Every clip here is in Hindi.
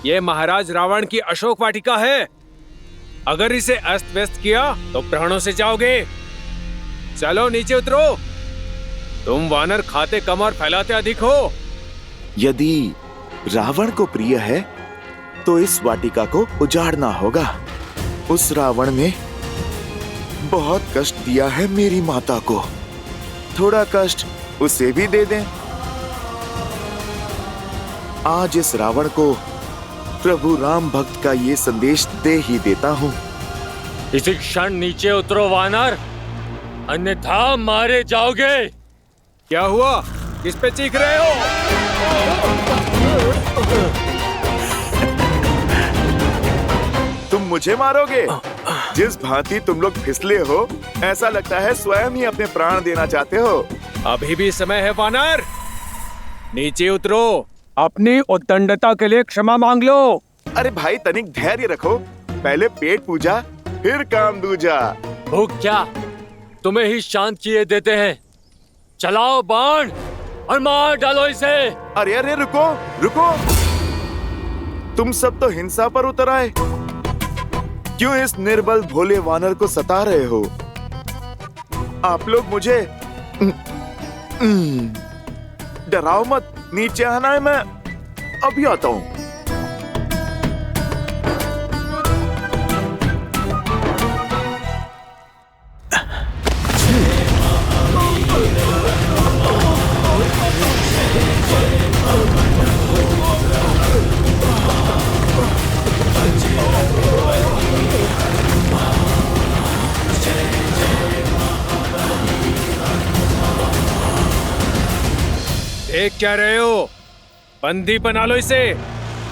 ये महाराज रावण की अशोक वाटिका है। अगर इसे अस्त व्यस्त किया तो प्राणों से जाओगे। चलो नीचे उतरो। तुम वानर खाते कम और फैलाते अधिक हो। यदि रावण को प्रिय है तो इस वाटिका को उजाड़ना होगा। उस रावण ने बहुत कष्ट दिया है मेरी माता को, थोड़ा कष्ट उसे भी दे दें। आज इस रावण को प्रभु राम भक्त का ये संदेश दे ही देता हूँ। इसी क्षण नीचे उतरो वानर, अन्यथा मारे जाओगे। क्या हुआ? किस पे चीख रहे हो? तुम मुझे मारोगे? जिस भांति तुम लोग फिसले हो, ऐसा लगता है स्वयं ही अपने प्राण देना चाहते हो। अभी भी समय है वानर, नीचे उतरो। अपनी उद्दंडता के लिए क्षमा मांग लो। अरे भाई तनिक धैर्य रखो, पहले पेट पूजा फिर काम दूजा। भूख क्या तुम्हें ही शांत किए देते हैं। चलाओ बाण और मार डालो इसे। अरे अरे रुको रुको, तुम सब तो हिंसा पर उतर आए। क्यों इस निर्बल भोले वानर को सता रहे हो? आप लोग मुझे डराओ मत, नीचे आना है, मैं अभी आता हूं। देख क्या रहे हो? बंदी बना लो इसे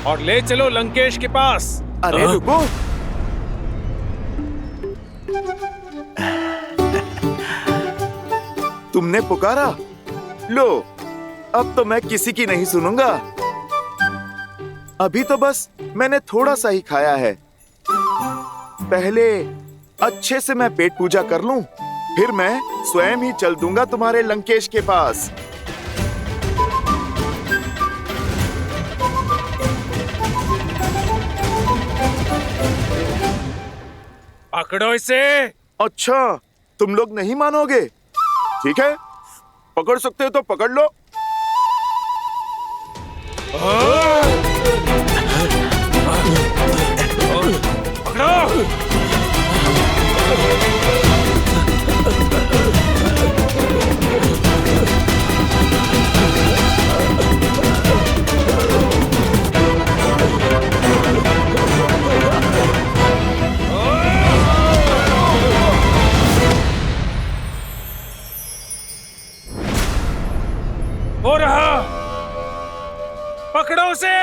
और ले चलो लंकेश के पास। अरे रुको, तुमने पुकारा, लो अब तो मैं किसी की नहीं सुनूंगा। अभी तो बस मैंने थोड़ा सा ही खाया है। पहले अच्छे से मैं पेट पूजा कर लूं, फिर मैं स्वयं ही चल दूंगा तुम्हारे लंकेश के पास। पकड़ो इसे। अच्छा, तुम लोग नहीं मानोगे? ठीक है, पकड़ सकते हो तो पकड़ लो। पकड़ो। हो रहा, पकड़ो उसे।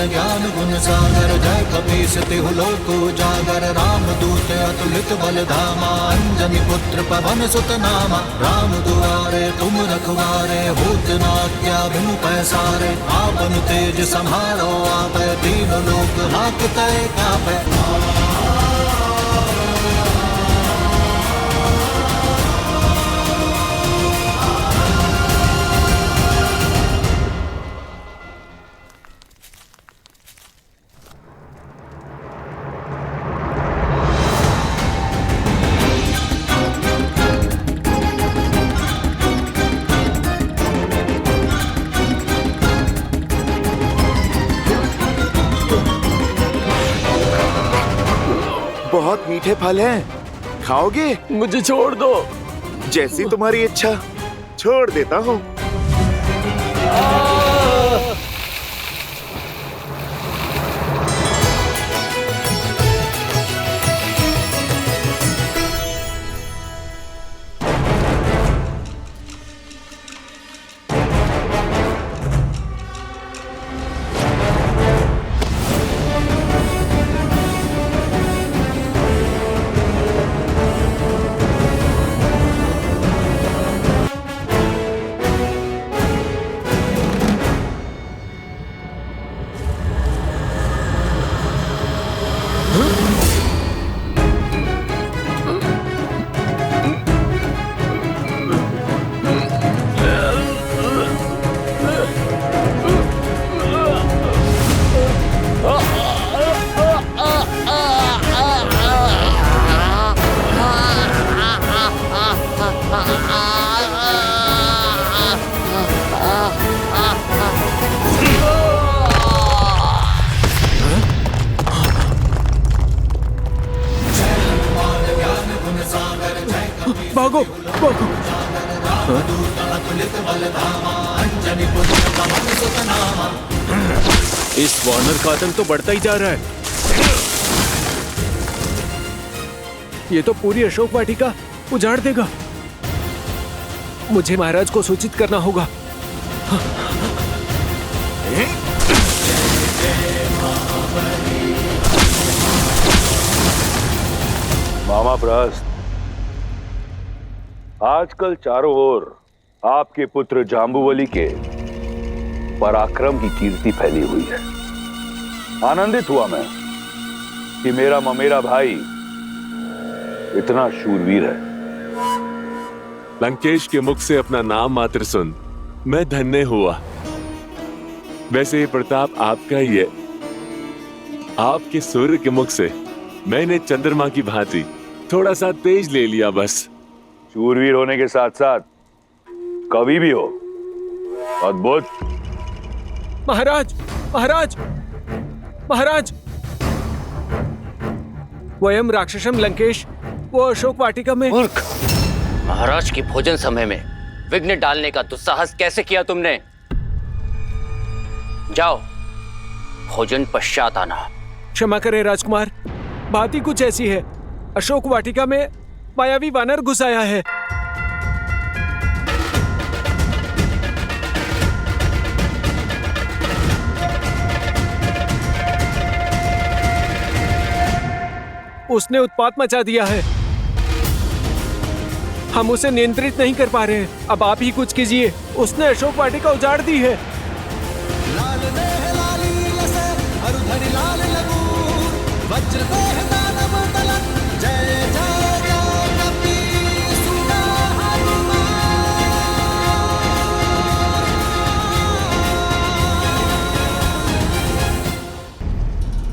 ज्ञान गुण सागर जय कपीस तिहु लोक उजागर राम दूत अतुलित बल धामा अंजनी पुत्र पवन सुत नामा राम दुआरे तुम रखवारे होत न क्या बिनु पैसारे आपन तेज संहारो आप दीन लोक हाकते कापे। बहुत मीठे फल हैं, खाओगे? मुझे छोड़ दो। जैसी तुम्हारी इच्छा, छोड़ देता हूँ। बलधामा अंजनी पुत्र पवन सुत नामा। इस वानर का आतंक तो बढ़ता ही जा रहा है। ये तो पूरी अशोक वाटिका उजाड़ देगा। मुझे महाराज को सूचित करना होगा। मामा प्रहस्त, आजकल चारों ओर आपके पुत्र जाम्बुवली के पराक्रम की कीर्ति फैली हुई है। आनंदित हुआ मैं कि मेरा ममेरा भाई इतना शूरवीर है। लंकेश के मुख से अपना नाम मात्र सुन मैं धन्य हुआ। वैसे ये प्रताप आपका ही है। आपके सूर्य के मुख से मैंने चंद्रमा की भांति थोड़ा सा तेज ले लिया बस। शूरवीर होने के साथ साथ कवि भी हो। अद्भुत। महाराज, महाराज, महाराज, वयम राक्षसम लंकेश वो अशोक वाटिका में। मूर्ख! महाराज की भोजन समय में विघ्न डालने का दुस्साहस कैसे किया तुमने? जाओ, भोजन पश्चात आना। क्षमा करें राजकुमार, बात ही कुछ ऐसी है। अशोक वाटिका में मायावी वानर घुस आया है। उसने उत्पात मचा दिया है। हम उसे नियंत्रित नहीं कर पा रहे हैं। अब आप ही कुछ कीजिए। उसने अशोक वाटिका उजाड़ दी है। लाल देह लाली लसे हरुधरि लाल लगूर वज्र देह दानव दलन जय जय जय कपीसुता हनुमान।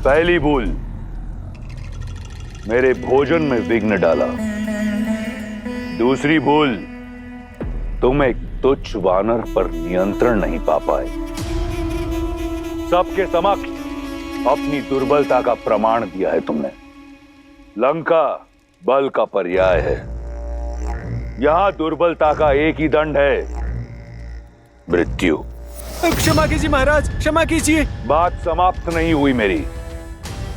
पहली भूल, मेरे भोजन में विघ्न डाला। दूसरी भूल, तुम एक तुच्छ वानर पर नियंत्रण नहीं पा पाए। सबके समक्ष अपनी दुर्बलता का प्रमाण दिया है तुमने। लंका बल का पर्याय है। यहां दुर्बलता का एक ही दंड है, मृत्यु। क्षमा कीजिए महाराज, क्षमा कीजिए। बात समाप्त नहीं हुई मेरी।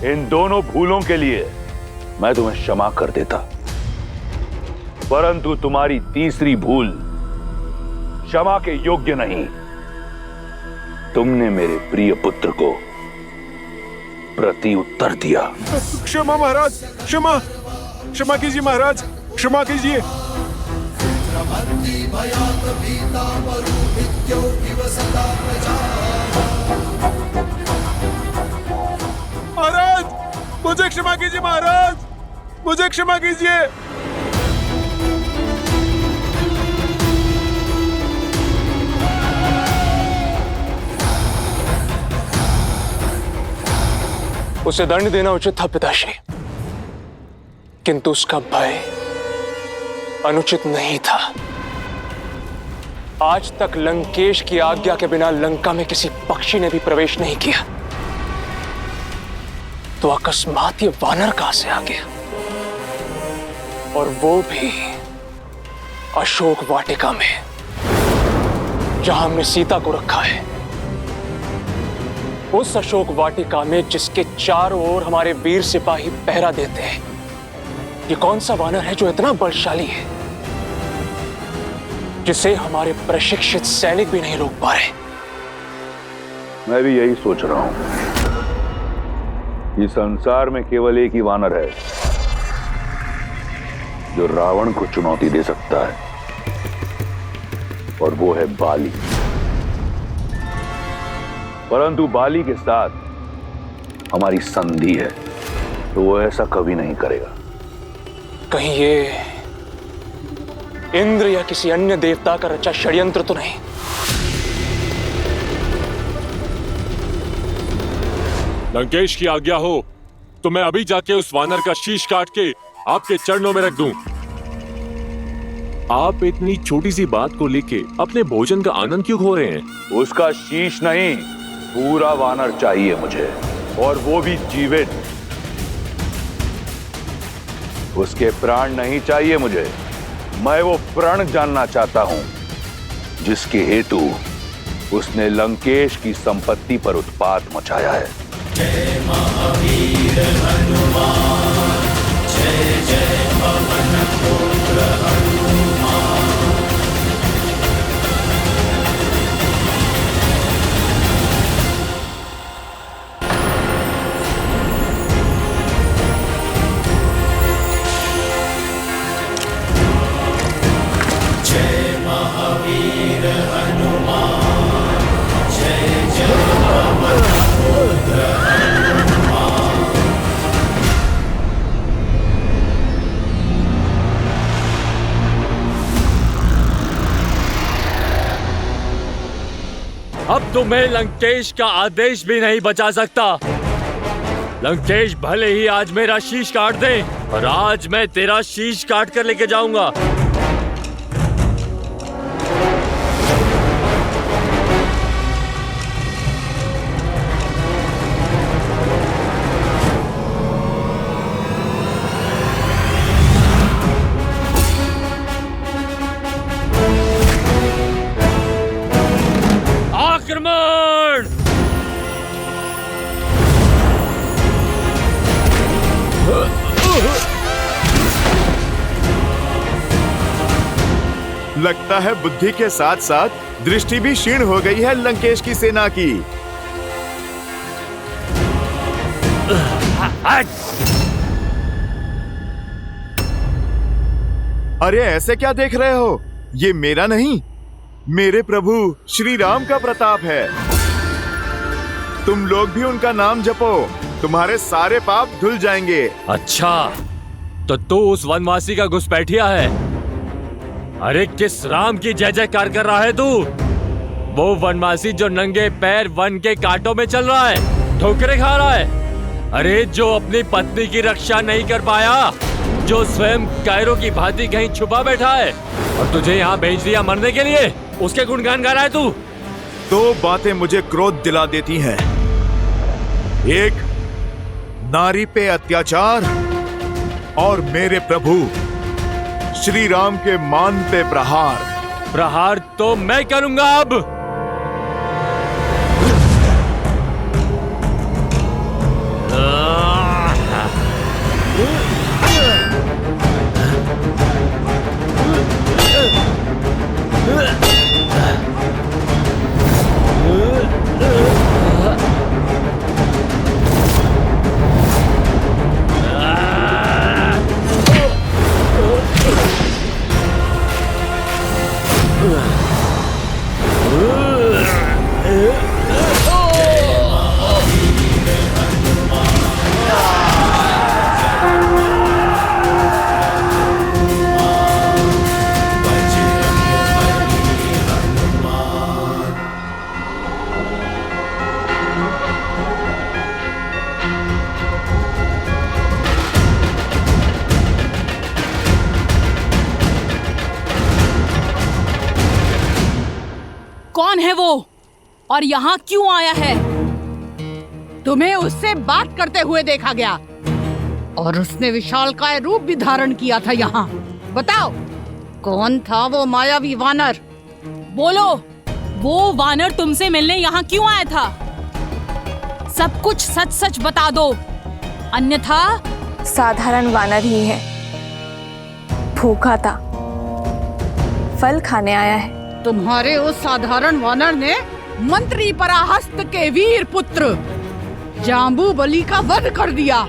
इन दोनों भूलों के लिए मैं तुम्हें क्षमा कर देता, परंतु तुम्हारी तीसरी भूल क्षमा के योग्य नहीं। तुमने मेरे प्रिय पुत्र को प्रति उत्तर दिया। क्षमा महाराज, क्षमा, क्षमा कीजिए महाराज, क्षमा कीजिए। महाराज, मुझे क्षमा कीजिए महाराज, मुझे क्षमा कीजिए। उसे दंड देना उचित था पिताश्री, किंतु उसका भय अनुचित नहीं था। आज तक लंकेश की आज्ञा के बिना लंका में किसी पक्षी ने भी प्रवेश नहीं किया, तो अकस्मात ये वानर कहां से आ गया, और वो भी अशोक वाटिका में, जहां हमने सीता को रखा है। उस अशोक वाटिका में जिसके चारों ओर हमारे वीर सिपाही पहरा देते हैं। ये कौन सा वानर है जो इतना बलशाली है, जिसे हमारे प्रशिक्षित सैनिक भी नहीं रोक पा रहे? मैं भी यही सोच रहा हूं। इस संसार में केवल एक ही वानर है जो रावण को चुनौती दे सकता है, और वो है बाली। परंतु बाली के साथ हमारी संधि है, तो वो ऐसा कभी नहीं करेगा। कहीं ये इंद्र या किसी अन्य देवता का रचा षड्यंत्र तो नहीं? लंकेश की आज्ञा हो तो मैं अभी जाके उस वानर का शीश काट के आपके चरणों में रख दूं। आप इतनी छोटी सी बात को लेके अपने भोजन का आनंद क्यों खो रहे हैं? उसका शीश नहीं, पूरा वानर चाहिए मुझे, और वो भी जीवित। उसके प्राण नहीं चाहिए मुझे, मैं वो प्रण जानना चाहता हूं जिसके हेतु उसने लंकेश की संपत्ति पर उत्पात मचाया है। जय महावीर हनुमान, जय जय पवन पुत्र हनुमान। जय महावीर हनुमान, जय जय पवन पुत्र हनुमान। अब तुम्हें लंकेश का आदेश भी नहीं बचा सकता। लंकेश भले ही आज मेरा शीश काट दे, और आज मैं तेरा शीश काट कर लेके जाऊंगा। आक्रमण! लगता है बुद्धि के साथ साथ दृष्टि भी क्षीण हो गई है लंकेश की सेना की। अरे ऐसे क्या देख रहे हो? ये मेरा नहीं, मेरे प्रभु श्री राम का प्रताप है। तुम लोग भी उनका नाम जपो, तुम्हारे सारे पाप धुल जाएंगे। अच्छा, तो तू उस वनवासी का घुसपैठिया है। अरे किस राम की जय जयकार कर रहा है तू? वो वनवासी जो नंगे पैर वन के कांटों में चल रहा है, ठोकरें खा रहा है। अरे जो अपनी पत्नी की रक्षा नहीं कर पाया, जो स्वयं कायरों की भांति कहीं छुपा बैठा है, और तुझे यहाँ भेज दिया मरने के लिए, उसके गुणगान गा रहा है तू। दो बातें मुझे क्रोध दिला देती हैं। एक, नारी पे अत्याचार, और मेरे प्रभु श्री राम के मान पे प्रहार। प्रहार तो मैं करूंगा अब। कौन है वो और यहाँ क्यों आया है? तुम्हें उससे बात करते हुए देखा गया और उसने विशालकाय रूप भी धारण किया था यहाँ। बताओ कौन था वो मायावी वानर? बोलो, वो वानर तुमसे मिलने यहाँ क्यों आया था? सब कुछ सच सच बता दो, अन्यथा। साधारण वानर ही है, भूखा था, फल खाने आया है। तुम्हारे उस साधारण वानर ने मंत्री पराहस्त के वीर पुत्र जाम्बूबली का वध कर दिया।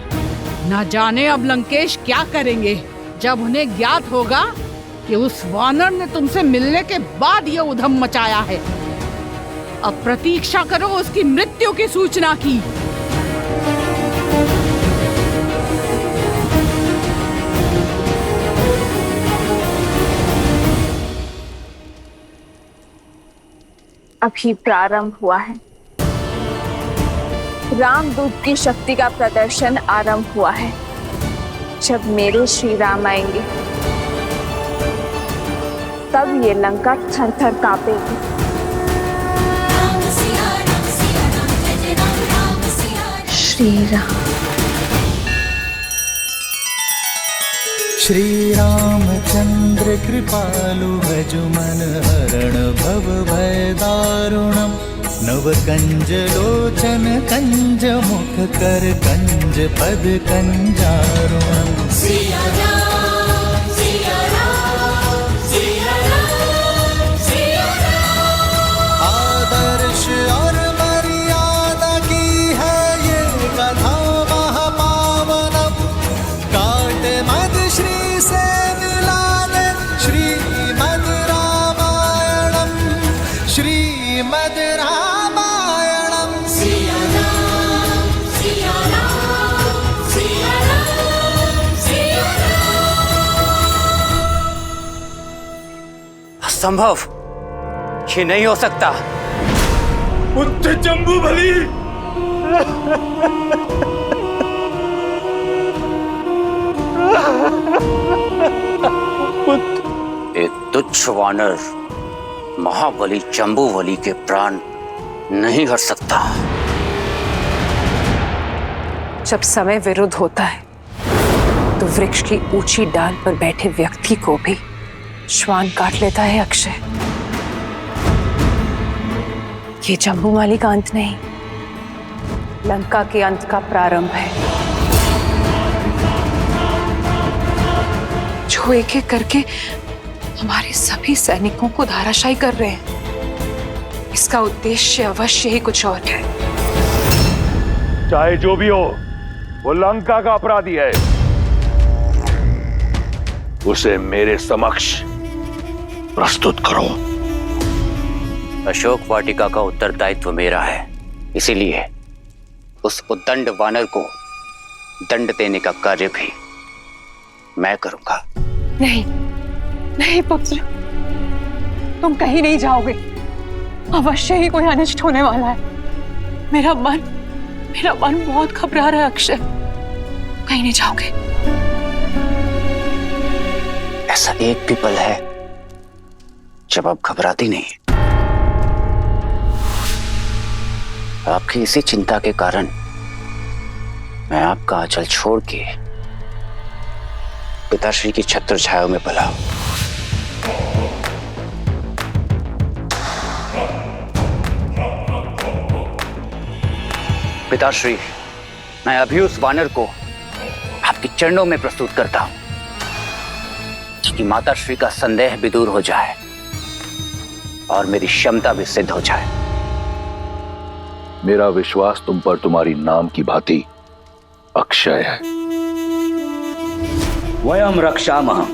न जाने अब लंकेश क्या करेंगे जब उन्हें ज्ञात होगा कि उस वानर ने तुमसे मिलने के बाद ये उधम मचाया है। अब प्रतीक्षा करो उसकी मृत्यु की सूचना की। अभी प्रारंभ हुआ है। रामदूत की शक्ति का प्रदर्शन आरंभ हुआ है। जब मेरे श्री राम आएंगे तब ये लंका थर थर कांपेगी। श्री राम। श्री रामचंद्र कृपालु भजु मन हरण भव भय दारुणम नव कंज लोचन कंज मुख कर कंज पद कंजारुणम। सिया राम सिया राम सिया राम सिया राम। आदर्श और मर्यादा की है ये कथा महापावनम काट मद श्री से मिलाने श्रीमद रामायणम श्रीमद रामायणम। सिया राम सिया राम सिया राम सिया राम। असंभव, ये नहीं हो सकता। पुत्र जम्बूबली, एक तुच्छ वानर महाबली जम्बूबली के प्राण नहीं हर सकता। जब समय विरुद्ध होता है तो वृक्ष की ऊंची डाल पर बैठे व्यक्ति को भी श्वान काट लेता है अक्षय। ये जम्बूमाली का अंत नहीं, लंका के अंत का प्रारंभ है, जो एक एक करके हमारे सभी सैनिकों को धाराशायी कर रहे हैं। इसका उद्देश्य अवश्य ही कुछ और है। चाहे जो भी हो, वो लंका का अपराधी है। उसे मेरे समक्ष प्रस्तुत करो। अशोक वाटिका का उत्तरदायित्व मेरा है, इसीलिए उस उद्दंड वानर को दंड देने का कार्य भी मैं करूंगा। नहीं नहीं पुत्र, तुम कहीं नहीं जाओगे। अवश्य ही कोई अनिष्ट होने वाला है। मेरा मन बहुत घबरा रहा है अक्षय। कहीं नहीं जाओगे। ऐसा एक भी पल है जब आप घबराती नहीं। आपकी इसी चिंता के कारण मैं आपका आंचल छोड़ के पिताश्री की छत्र छाया में पला। पिताश्री, मैं अभी उस वानर को आपके चरणों में प्रस्तुत करता हूं कि माताश्री का संदेह भी दूर हो जाए और मेरी क्षमता भी सिद्ध हो जाए। मेरा विश्वास तुम पर तुम्हारी नाम की भांति अक्षय है। वयम रक्षामः।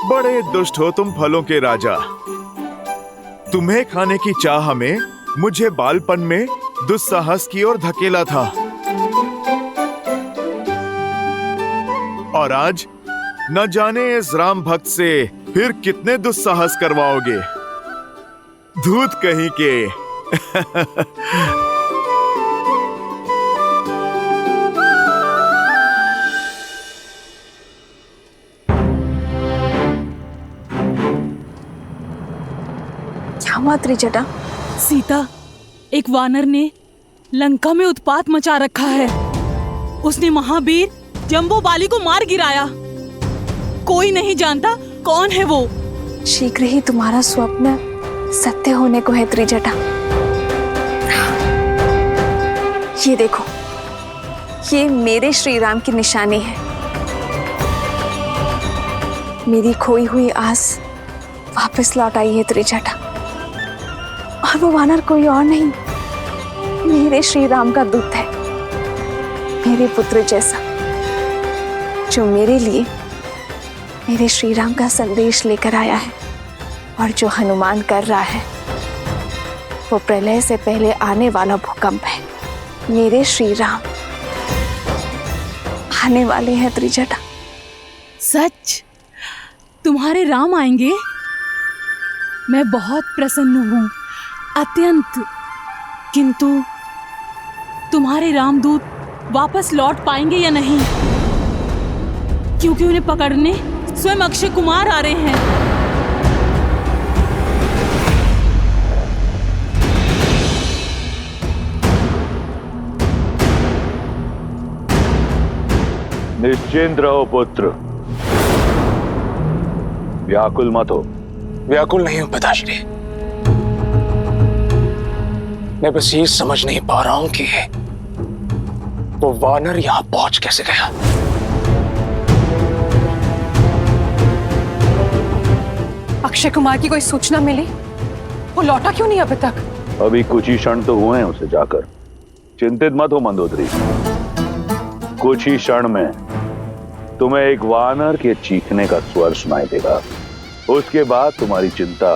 बड़े दुष्ट हो तुम फलों के राजा। तुम्हें खाने की चाह में मुझे बालपन में दुस्साहस की ओर धकेला था, और आज न जाने इस राम भक्त से फिर कितने दुस्साहस करवाओगे। धूत कहीं के। क्या हुआ त्रिजटा? सीता, एक वानर ने लंका में उत्पात मचा रखा है। उसने महावीर जम्बूबाली को मार गिराया। कोई नहीं जानता कौन है वो। शीघ्र ही तुम्हारा स्वप्न सत्य होने को है त्रिजटा। ये देखो, ये मेरे श्री राम की निशानी है। मेरी खोई हुई आस वापस लौट आई है त्रिजटा। और वो वानर कोई और नहीं, मेरे श्री राम का दूत है, मेरे पुत्र जैसा, जो मेरे लिए मेरे श्री राम का संदेश लेकर आया है। और जो हनुमान कर रहा है वो प्रलय से पहले आने वाला भूकंप है। मेरे श्री राम आने वाले हैं त्रिजटा। सच तुम्हारे राम आएंगे? मैं बहुत प्रसन्न हूँ, अत्यंत। किंतु तुम्हारे रामदूत वापस लौट पाएंगे या नहीं? क्योंकि उन्हें पकड़ने स्वयं अक्षय कुमार आ रहे हैं। निश्चिंत रहो पुत्र, व्याकुल मत हो। व्याकुल नहीं हूं पिताश्री, मैं बस ये समझ नहीं पा रहा हूं कि वो वानर यहां पहुंच कैसे गया। अक्षय कुमार की कोई सूचना मिली? वो लौटा क्यों नहीं अभी तक? अभी कुछ ही क्षण तो हुए हैं उसे जाकर। चिंतित मत हो मंदोदरी, कुछ ही क्षण में तुम्हें एक वानर के चीखने का स्वर सुनाई देगा। उसके बाद तुम्हारी चिंता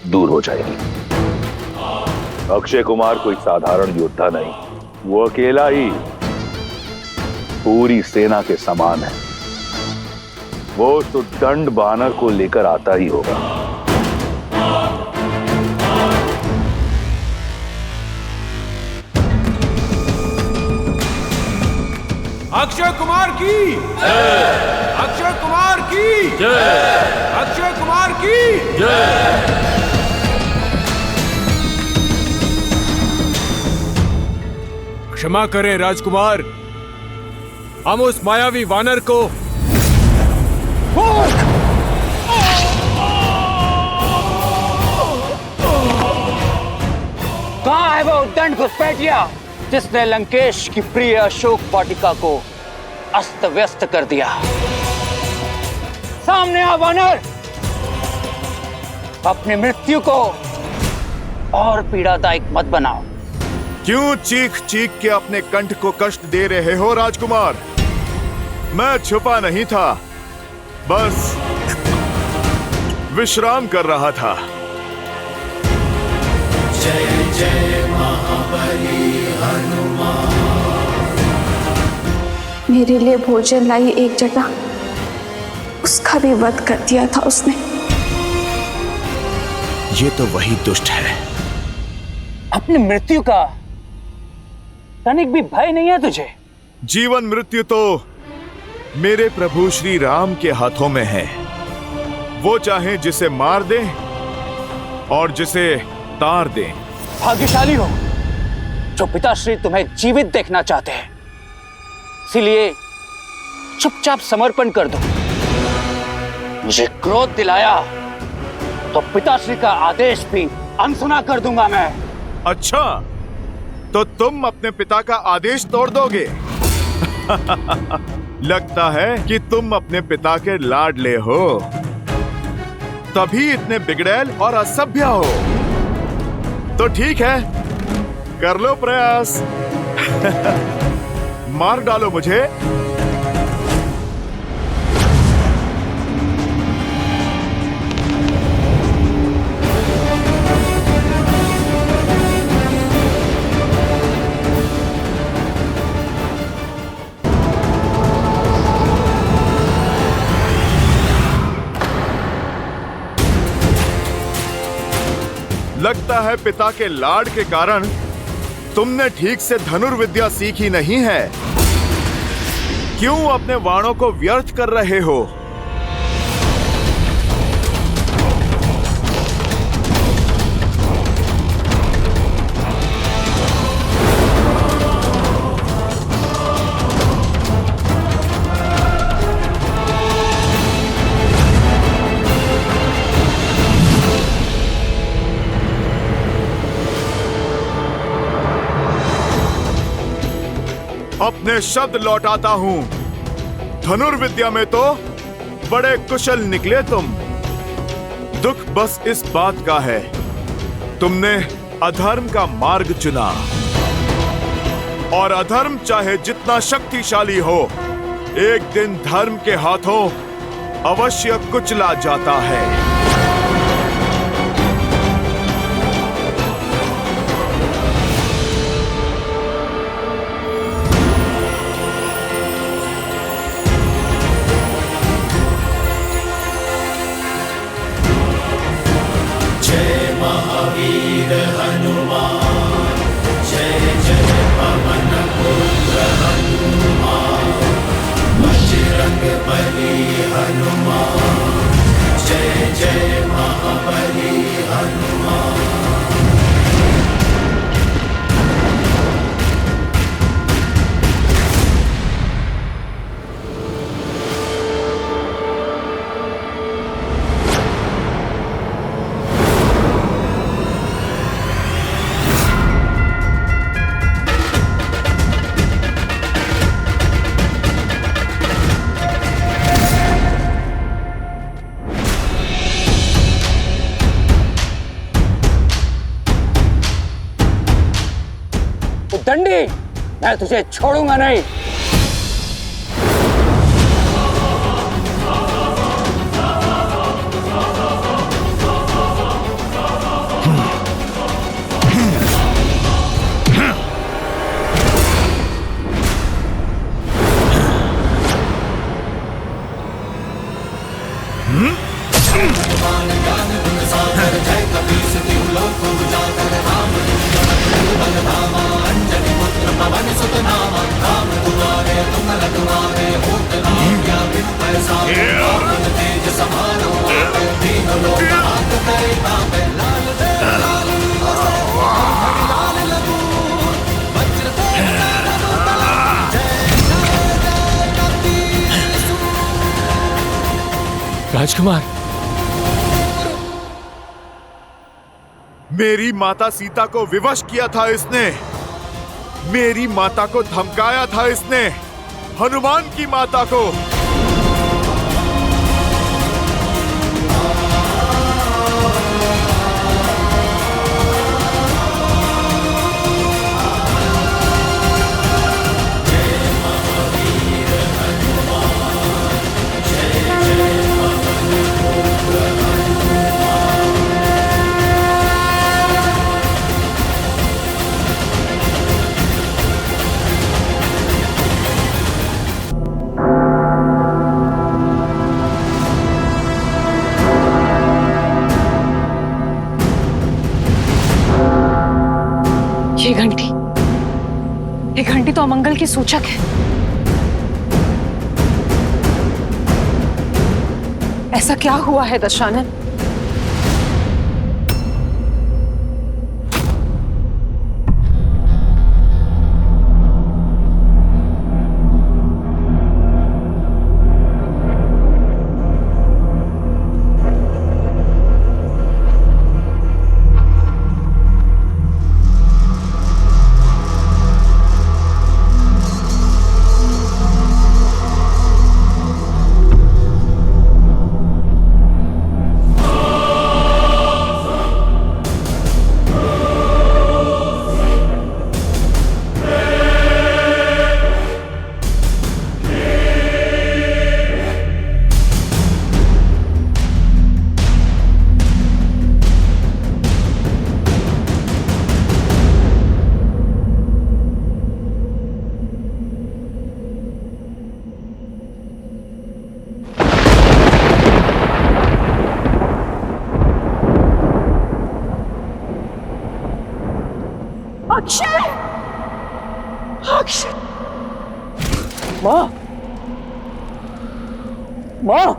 दूर हो जाएगी। अक्षय कुमार कोई साधारण योद्धा नहीं, वो अकेला ही पूरी सेना के समान है। वो तो दंड वानर को लेकर आता ही होगा। अक्षय कुमार की जय! अक्षय कुमार की जय! अक्षय कुमार की जय! क्षमा करें राजकुमार, हम उस मायावी वानर को कहाँ है वो दंड घुसपैठिया जिसने लंकेश की प्रिय अशोक वाटिका को अस्त व्यस्त कर दिया? सामने आ वानर, अपनी मृत्यु को और पीड़ादायक मत बनाओ। क्यों चीख चीख के अपने कंठ को कष्ट दे रहे हो राजकुमार? मैं छुपा नहीं था, बस विश्राम कर रहा था। जय जय महाबली हनुमान। मेरे लिए भोजन लाई एक जटा, उसका भी वध कर दिया था उसने। ये तो वही दुष्ट है। अपनी मृत्यु का तनिक भी भय नहीं है तुझे? जीवन मृत्यु तो मेरे प्रभु श्री राम के हाथों में है। वो चाहे जिसे मार दें और जिसे तार दें। भाग्यशाली हो जो पिताश्री तुम्हें जीवित देखना चाहते हैं, इसीलिए चुपचाप समर्पण कर दो। मुझे क्रोध दिलाया तो पिताश्री का आदेश भी अनसुना कर दूंगा मैं। अच्छा, तो तुम अपने पिता का आदेश तोड़ दोगे? लगता है कि तुम अपने पिता के लाडले हो, तभी इतने बिगड़ैल और असभ्य हो। तो ठीक है, कर लो प्रयास। मार डालो मुझे। लगता है पिता के लाड के कारण तुमने ठीक से धनुर्विद्या सीखी नहीं है। क्यों अपने बाणों को व्यर्थ कर रहे हो? अपने शब्द लौटाता हूं। धनुर्विद्या में तो बड़े कुशल निकले तुम। दुख बस इस बात का है, तुमने अधर्म का मार्ग चुना। और अधर्म चाहे जितना शक्तिशाली हो, एक दिन धर्म के हाथों अवश्य कुचला जाता है। दंडी, मैं तुझे छोड़ूंगा नहीं। राजकुमार, मेरी माता सीता को विवश किया था इसने, मेरी माता को धमकाया था इसने, हनुमान की माता को। ये घंटी तो अमंगल की सूचक है। ऐसा क्या हुआ है दशानन? अक्षय! अक्षय! माँ! माँ!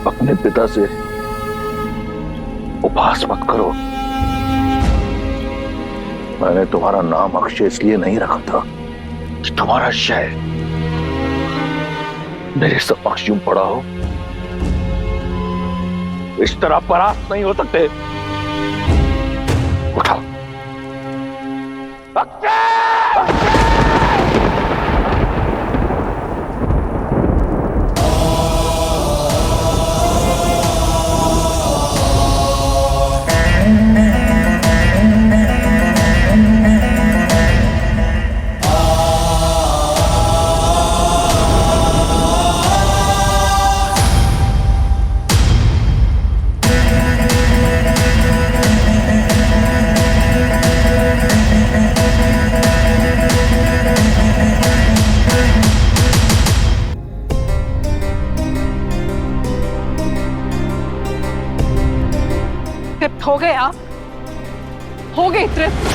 अपने पिता से उपहास मत करो। मैंने तुम्हारा नाम अक्षय इसलिए नहीं रखा था कि तुम्हारा शय मेरे समक्ष यूं पड़ा हो। इस तरह परास्त नहीं हो सकते। उठा, तृप्त हो गए आप? हो गए तृप्त?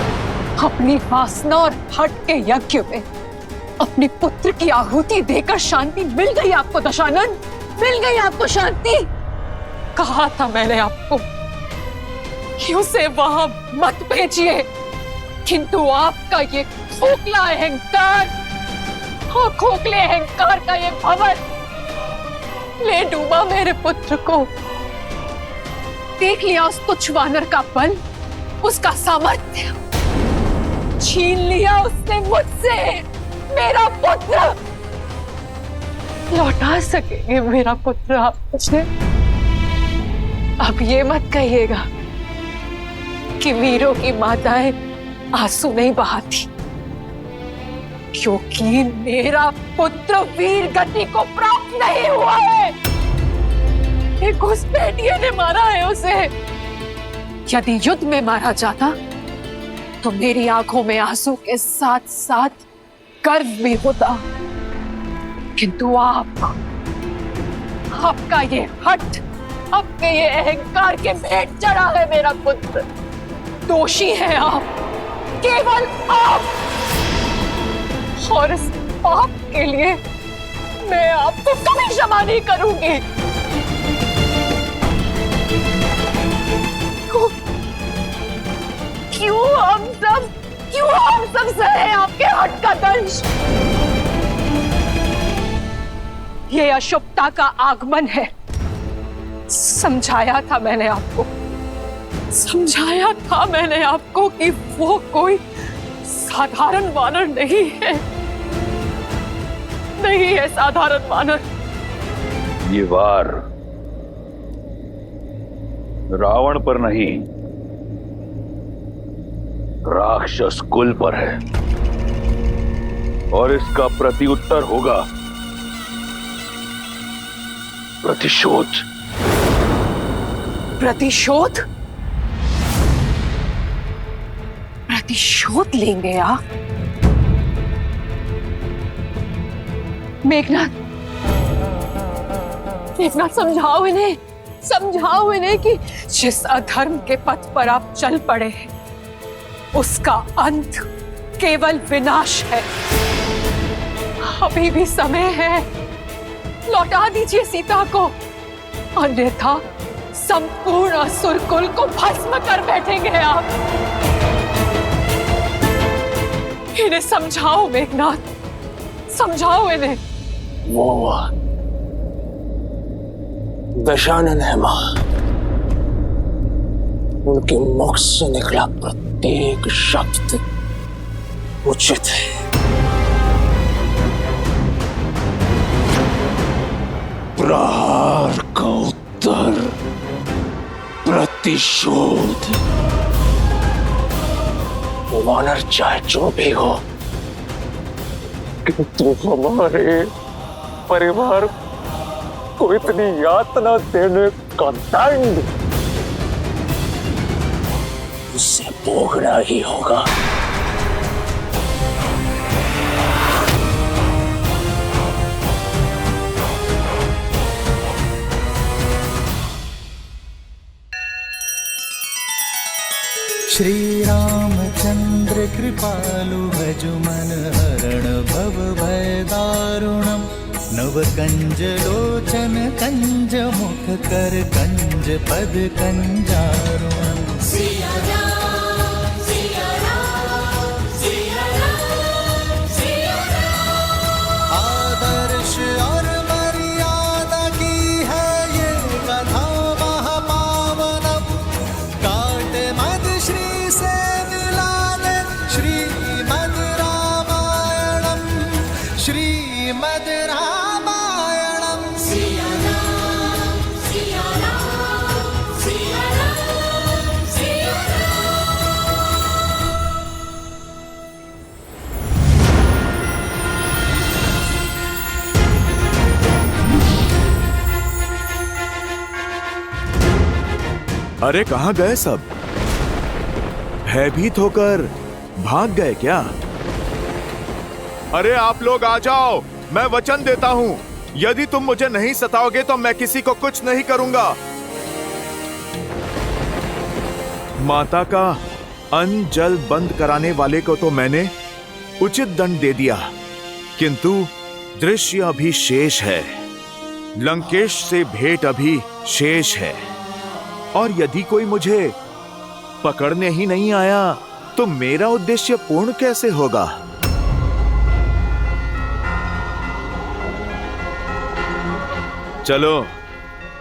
अपनी वासना और हट के यज्ञ में अपने पुत्र की आहुति देकर शांति मिल गई आपको दशानन? मिल गई आपको शांति? कहा था मैंने आपको कि उसे वहां मत भेजिए, किंतु आपका ये खोखला अहंकार और खोखले अहंकार का ये भवन ले डूबा मेरे पुत्र को। देख लिया उस तुच्छ वानर का बल, उसका सामर्थ्य। छीन लिया उसने मुझसे मेरा पुत्र। लौटा सकेंगे मेरा पुत्र आप मुझे? अब ये मत कहिएगा कि वीरों की माताएं आंसू नहीं बहाती, क्योंकि मेरा पुत्र वीर गति को प्राप्त नहीं हुआ है। एक घुसपैठिए ने मारा है उसे। यदि युद्ध में मारा जाता तो मेरी आंखों में आंसू के साथ साथ गर्व भी होता, किंतु आपका ये हठ, आपके ये अहंकार के भेंट चढ़ा है मेरा पुत्र। दोषी हैं आप, केवल आप, और इस पाप के लिए मैं आपको कभी क्षमा नहीं करूंगी। क्यों हम सब सहे आपके हट का दंश? ये अशुभता का आगमन है। समझाया था मैंने आपको कि वो कोई साधारण वानर नहीं है, नहीं है साधारण वानर। ये वार रावण पर नहीं, राक्षस कुल पर है, और इसका प्रत्युत्तर होगा प्रतिशोध। प्रतिशोध? प्रतिशोध लेंगे आप? मेघनाथ समझाओ इन्हें कि जिस अधर्म के पथ पर आप चल पड़े हैं उसका अंत केवल विनाश है। अभी भी समय है, लौटा दीजिए सीता को, अन्यथा संपूर्ण असुर कुल को भस्म कर बैठेंगे आप। इन्हें समझाओ मेघनाथ, समझाओ इन्हें। वो दशानन है मां, उनके मुख से निकला प्रत्येक शब्द उचित है। प्रहार का उत्तर प्रतिशोध। वानर चाहे जो भी हो, किंतु हमारे परिवार को इतनी यातना देने का दंड उसे भोगना ही होगा। श्री रामचंद्र कृपालु भजु मन हरण भव भय दारुणम। नव कंज लोचन कंज मुख कर कंज पद कंजारुणम। आदर्श और मर्यादा की है ये कथा महापावनम। काट मद श्री से मिला ले श्री अरे कहाँ गए सब? भयभीत होकर भाग गए क्या? अरे आप लोग आ जाओ, मैं वचन देता हूँ, यदि तुम मुझे नहीं सताओगे तो मैं किसी को कुछ नहीं करूंगा। माता का अन्न जल बंद कराने वाले को तो मैंने उचित दंड दे दिया, किंतु दृश्य अभी शेष है। लंकेश से भेंट अभी शेष है, और यदि कोई मुझे पकड़ने ही नहीं आया तो मेरा उद्देश्य पूर्ण कैसे होगा? चलो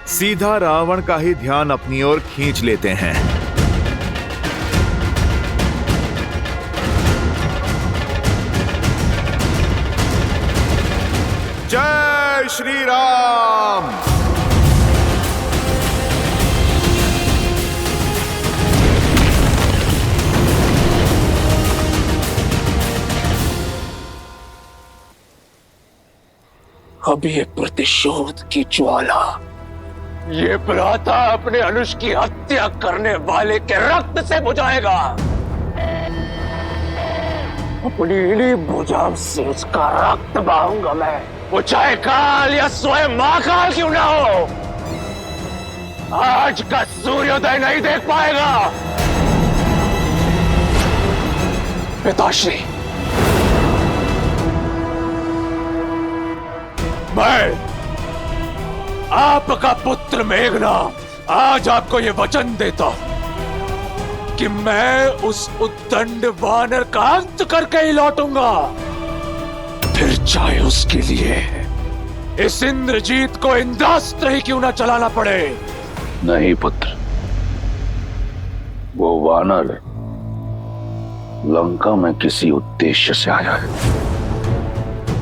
सीधा रावण का ही ध्यान अपनी ओर खींच लेते हैं। जय श्री राम। अभी ये प्रतिशोध की ज्वाला, ये भ्राता अपने अनुज की हत्या करने वाले के रक्त से बुझाएगा। अपनी इन्हीं भुजाओं से उसका रक्त बहाऊंगा मैं, वो चाहे काल या स्वयं महाकाल क्यों ना हो। आज का सूर्योदय नहीं देख पाएगा। पिताश्री, मैं आपका पुत्र मेघनाद आज आपको यह वचन देता हूं कि मैं उस उद्दंड वानर का अंत करके ही लौटूंगा, फिर चाहे उसके लिए इस इंद्रजीत को इंद्रास्त्र ही क्यों ना चलाना पड़े। नहीं पुत्र, वो वानर लंका में किसी उद्देश्य से आया है।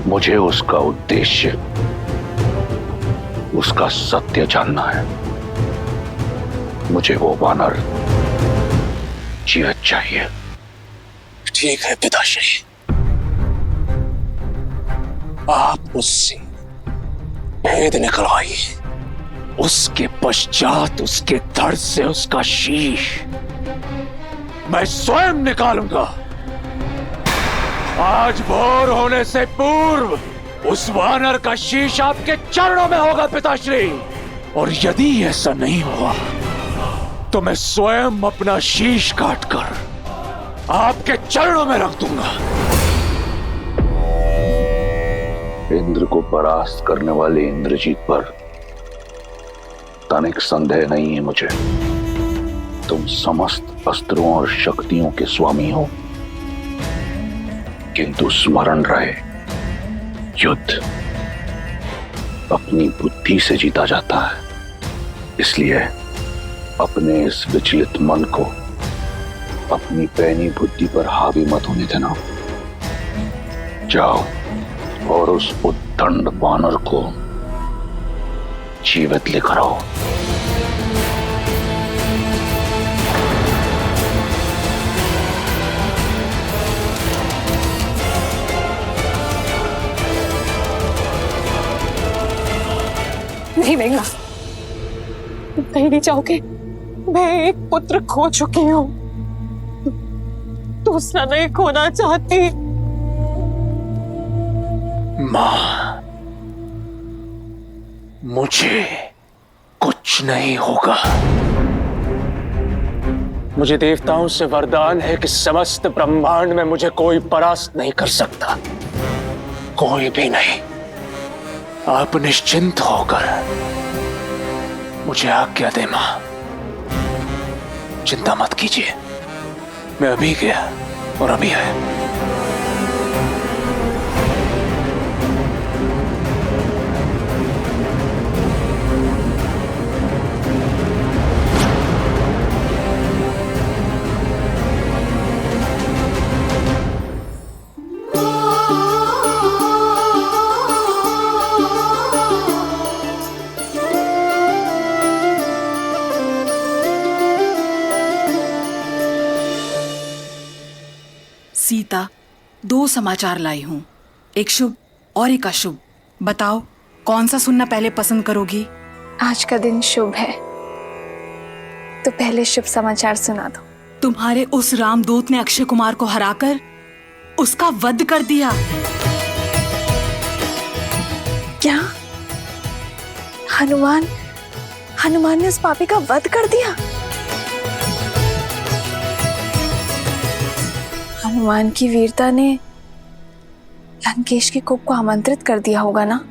मुझे उसका उद्देश्य, उसका सत्य जानना है। मुझे वो वानर जीवित चाहिए। ठीक है पिताश्री, आप उससे भेद निकलवाइए, उसके पश्चात उसके धड़ से उसका शीश मैं स्वयं निकालूंगा। आज भोर होने से पूर्व उस वानर का शीश आपके चरणों में होगा पिताश्री, और यदि ऐसा नहीं हुआ तो मैं स्वयं अपना शीश काटकर आपके चरणों में रख दूंगा। इंद्र को परास्त करने वाले इंद्रजीत पर तनिक संदेह नहीं है मुझे। तुम समस्त अस्त्रों और शक्तियों के स्वामी हो, किंतु स्मरण रहे, युद्ध अपनी बुद्धि से जीता जाता है। इसलिए अपने इस विचलित मन को अपनी पैनी बुद्धि पर हावी मत होने देना। जाओ और उस उद्दंड वानर को जीवित लेकर आओ। नहीं मेघना, तुम कहीं नहीं जाओगे। मैं एक पुत्र खो चुकी हूँ, दूसरा नहीं खोना चाहती। मां, मुझे कुछ नहीं होगा। मुझे देवताओं से वरदान है कि समस्त ब्रह्मांड में मुझे कोई परास्त नहीं कर सकता, कोई भी नहीं। आप निश्चिंत होकर मुझे आज्ञा दे मां, चिंता मत कीजिए। मैं अभी गया और अभी है। सीता, दो समाचार लाई हूँ, एक शुभ और एक अशुभ। बताओ कौन सा सुनना पहले पसंद करोगी? आज का दिन शुभ है, तो पहले शुभ समाचार सुना दो। तुम्हारे उस रामदूत ने अक्षय कुमार को हराकर उसका वध कर दिया। क्या? हनुमान ने उस पापी का वध कर दिया? हनुमान की वीरता ने लंकेश के कोप को आमंत्रित कर दिया होगा ना?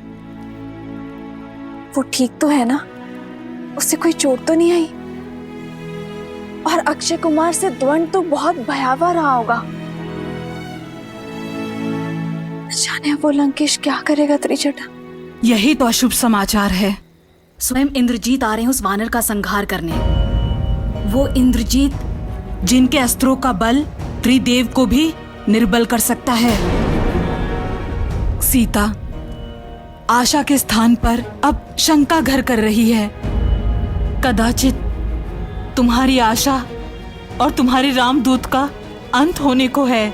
वो ठीक तो है ना? उससे कोई चोट तो नहीं आई? और अक्षय कुमार से द्वंद तो बहुत भयावह रहा होगा। जाने वो लंकेश क्या करेगा त्रिजटा। यही तो अशुभ समाचार है। स्वयं इंद्रजीत आ रहे हैं उस वानर का संहार करने। वो इंद्रजीत जिनके अस्त्रों का बल त्रिदेव को भी निर्बल कर सकता है। सीता आशा के स्थान पर अब शंका घर कर रही है। कदाचित तुम्हारी आशा और तुम्हारे रामदूत का अंत होने को है।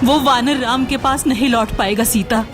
वो वानर राम के पास नहीं लौट पाएगा सीता।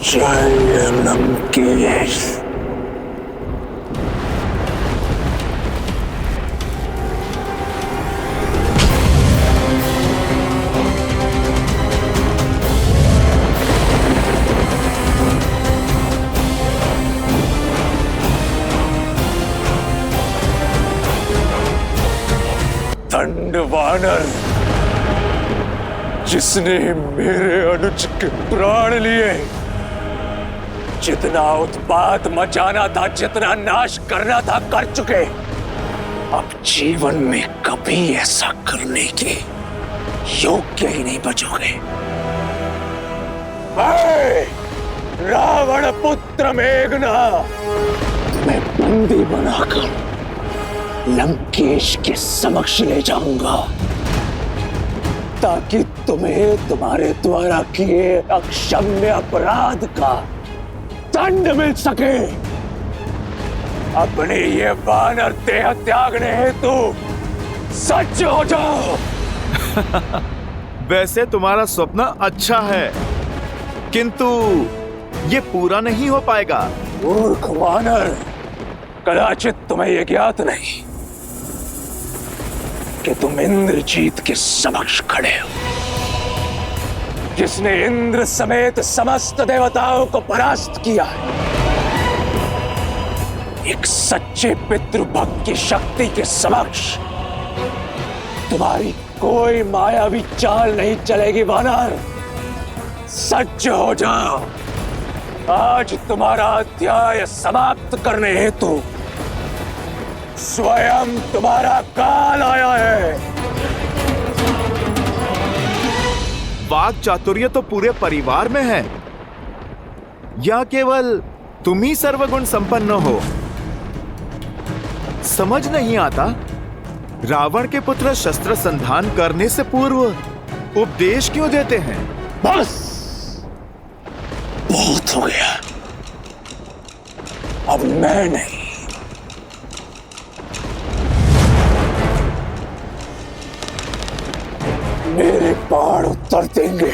जय लंकेश। दंड वानर जिसने मेरे अनुज के प्राण लिए, जितना उत्पात मचाना था, जितना नाश करना था कर चुके। अब जीवन में कभी ऐसा करने के योग्य ही नहीं बचोगे। रावण पुत्र मेघनाद, मैं बंदी बनाकर लंकेश के समक्ष ले जाऊंगा ताकि तुम्हें तुम्हारे द्वारा किए अक्षम्य अपराध का दंड मिल सके। अपने ये वानर देह त्यागने हेतु सज्ज हो जाओ। वैसे तुम्हारा स्वप्न अच्छा है, किंतु ये पूरा नहीं हो पाएगा। मूर्ख वानर, कदाचित तुम्हें यह ज्ञात नहीं कि तुम इंद्रजीत के समक्ष खड़े हो। जिसने इंद्र समेत समस्त देवताओं को परास्त किया है, एक सच्चे पितृभक्त की शक्ति के समक्ष तुम्हारी कोई मायावी चाल नहीं चलेगी वानर। सज्ज हो जाओ, आज तुम्हारा अध्याय समाप्त करने हेतु स्वयं तुम्हारा काल आया है। वाक चातुर्य तो पूरे परिवार में है, या केवल तुम ही सर्वगुण संपन्न हो? समझ नहीं आता, रावण के पुत्र शस्त्र संधान करने से पूर्व उपदेश क्यों देते हैं? बस बहुत हो गया, अब मैं नहीं, मेरे बाण उत्तर देंगे।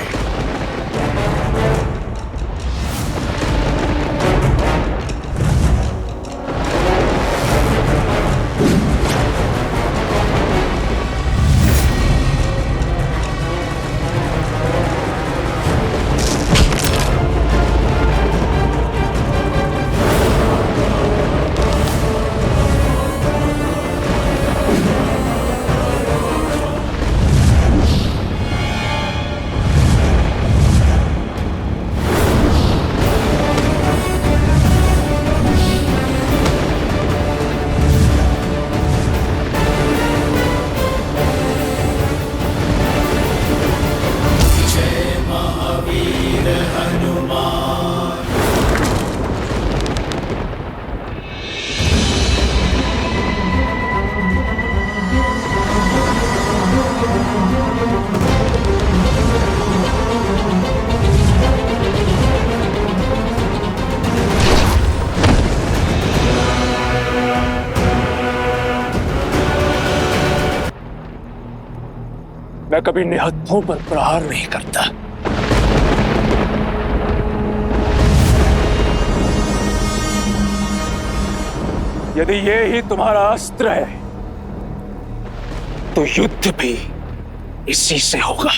मैं कभी निहत्थों पर प्रहार नहीं करता। यदि ये ही तुम्हारा अस्त्र है, तो युद्ध भी इसी से होगा।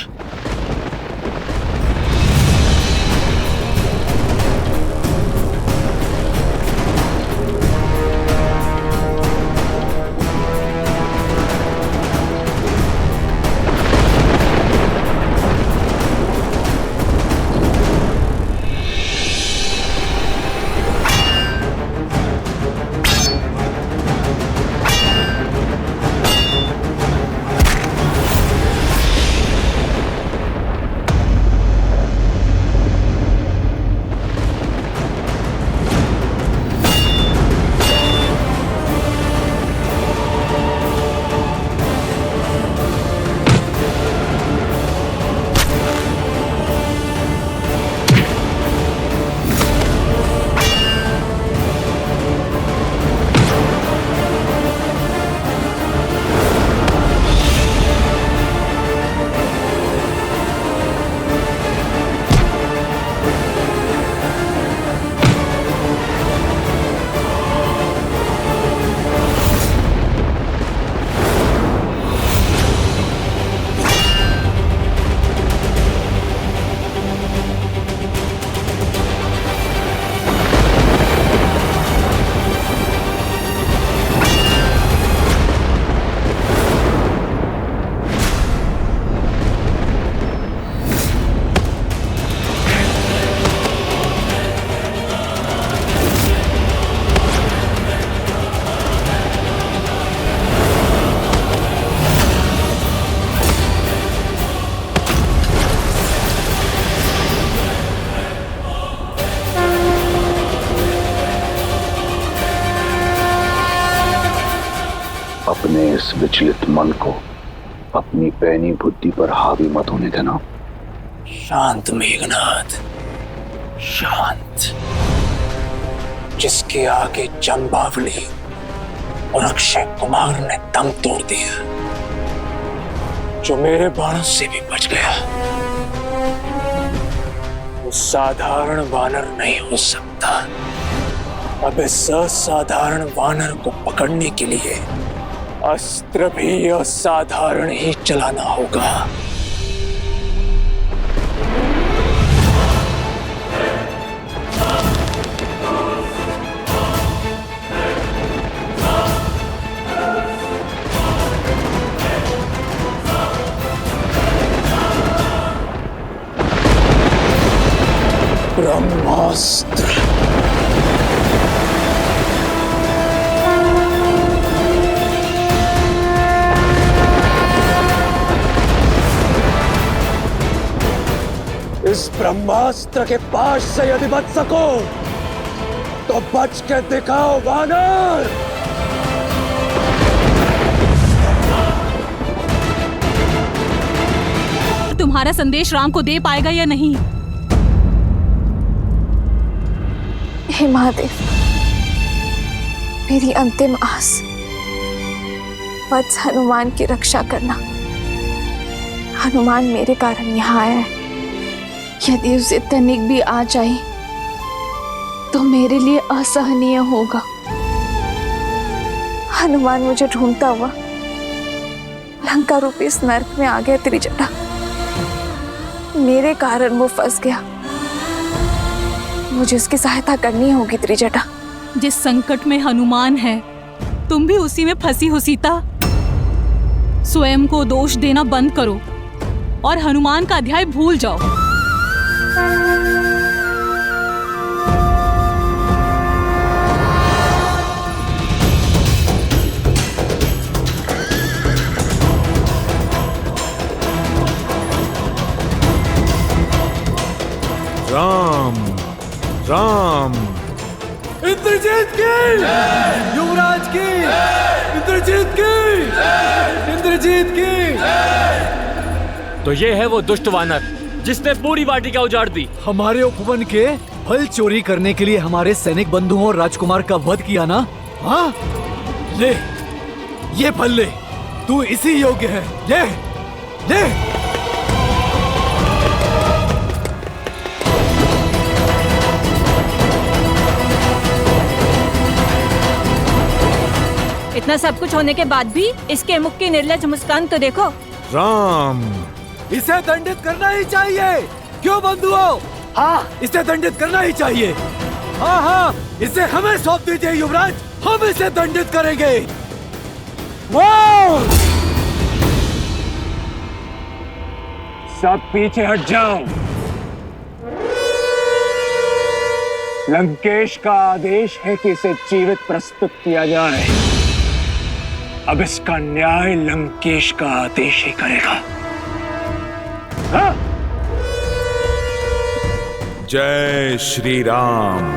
अपने इस विचलित मन को अपनी पैनी बुद्धि पर हावी मत होने देना। शांत मेघनाथ, शांत। जिसके आगे जंबावली और अक्षय कुमार ने दम तोड़ दिया, जो मेरे बाणों से भी बच गया, वो साधारण वानर नहीं हो सकता। अब इस असाधारण वानर को पकड़ने के लिए अस्त्र भी असाधारण ही चलाना होगा। ब्रह्मास्त्र। इस ब्रह्मास्त्र के पाश से यदि बच सको तो बच के दिखाओ वानर। तुम्हारा संदेश राम को दे पाएगा या नहीं? हे महादेव, मेरी अंतिम आस वत्स हनुमान की रक्षा करना। हनुमान मेरे कारण यहाँ आया है। यदि उसे तनिक भी आ जाए तो मेरे लिए असहनीय होगा। हनुमान मुझे ढूंढता हुआ लंका रूपी इस नर्क में आ गया त्रिजटा। मेरे कारण वो फंस गया। मुझे उसकी सहायता करनी होगी त्रिजटा। जिस संकट में हनुमान है तुम भी उसी में फंसी हो सीता। स्वयं को दोष देना बंद करो और हनुमान का अध्याय भूल जाओ। राम राम। इंद्रजीत की, युवराज की, इंद्रजीत की, इंद्रजीत की। तो ये है वो दुष्ट वानर जिसने पूरी वाटिका उजाड़ दी। हमारे उपवन के फल चोरी करने के लिए हमारे सैनिक बंधुओं और राजकुमार का वध किया ना? हाँ, ले ये फल ले, तू इसी योग्य है। ले ले। इतना सब कुछ होने के बाद भी इसके मुख की निर्लज मुस्कान तो देखो। राम, इसे दंडित करना ही चाहिए। क्यों बंधुओं? हाँ, इसे दंडित करना ही चाहिए। हाँ हाँ, इसे हमें सौंप दीजिए युवराज, हम इसे दंडित करेंगे। सब पीछे हट जाओ। लंकेश का आदेश है कि इसे जीवित प्रस्तुत किया जाए। अब इसका न्याय लंकेश का आदेश ही करेगा। हाँ? जय श्री राम।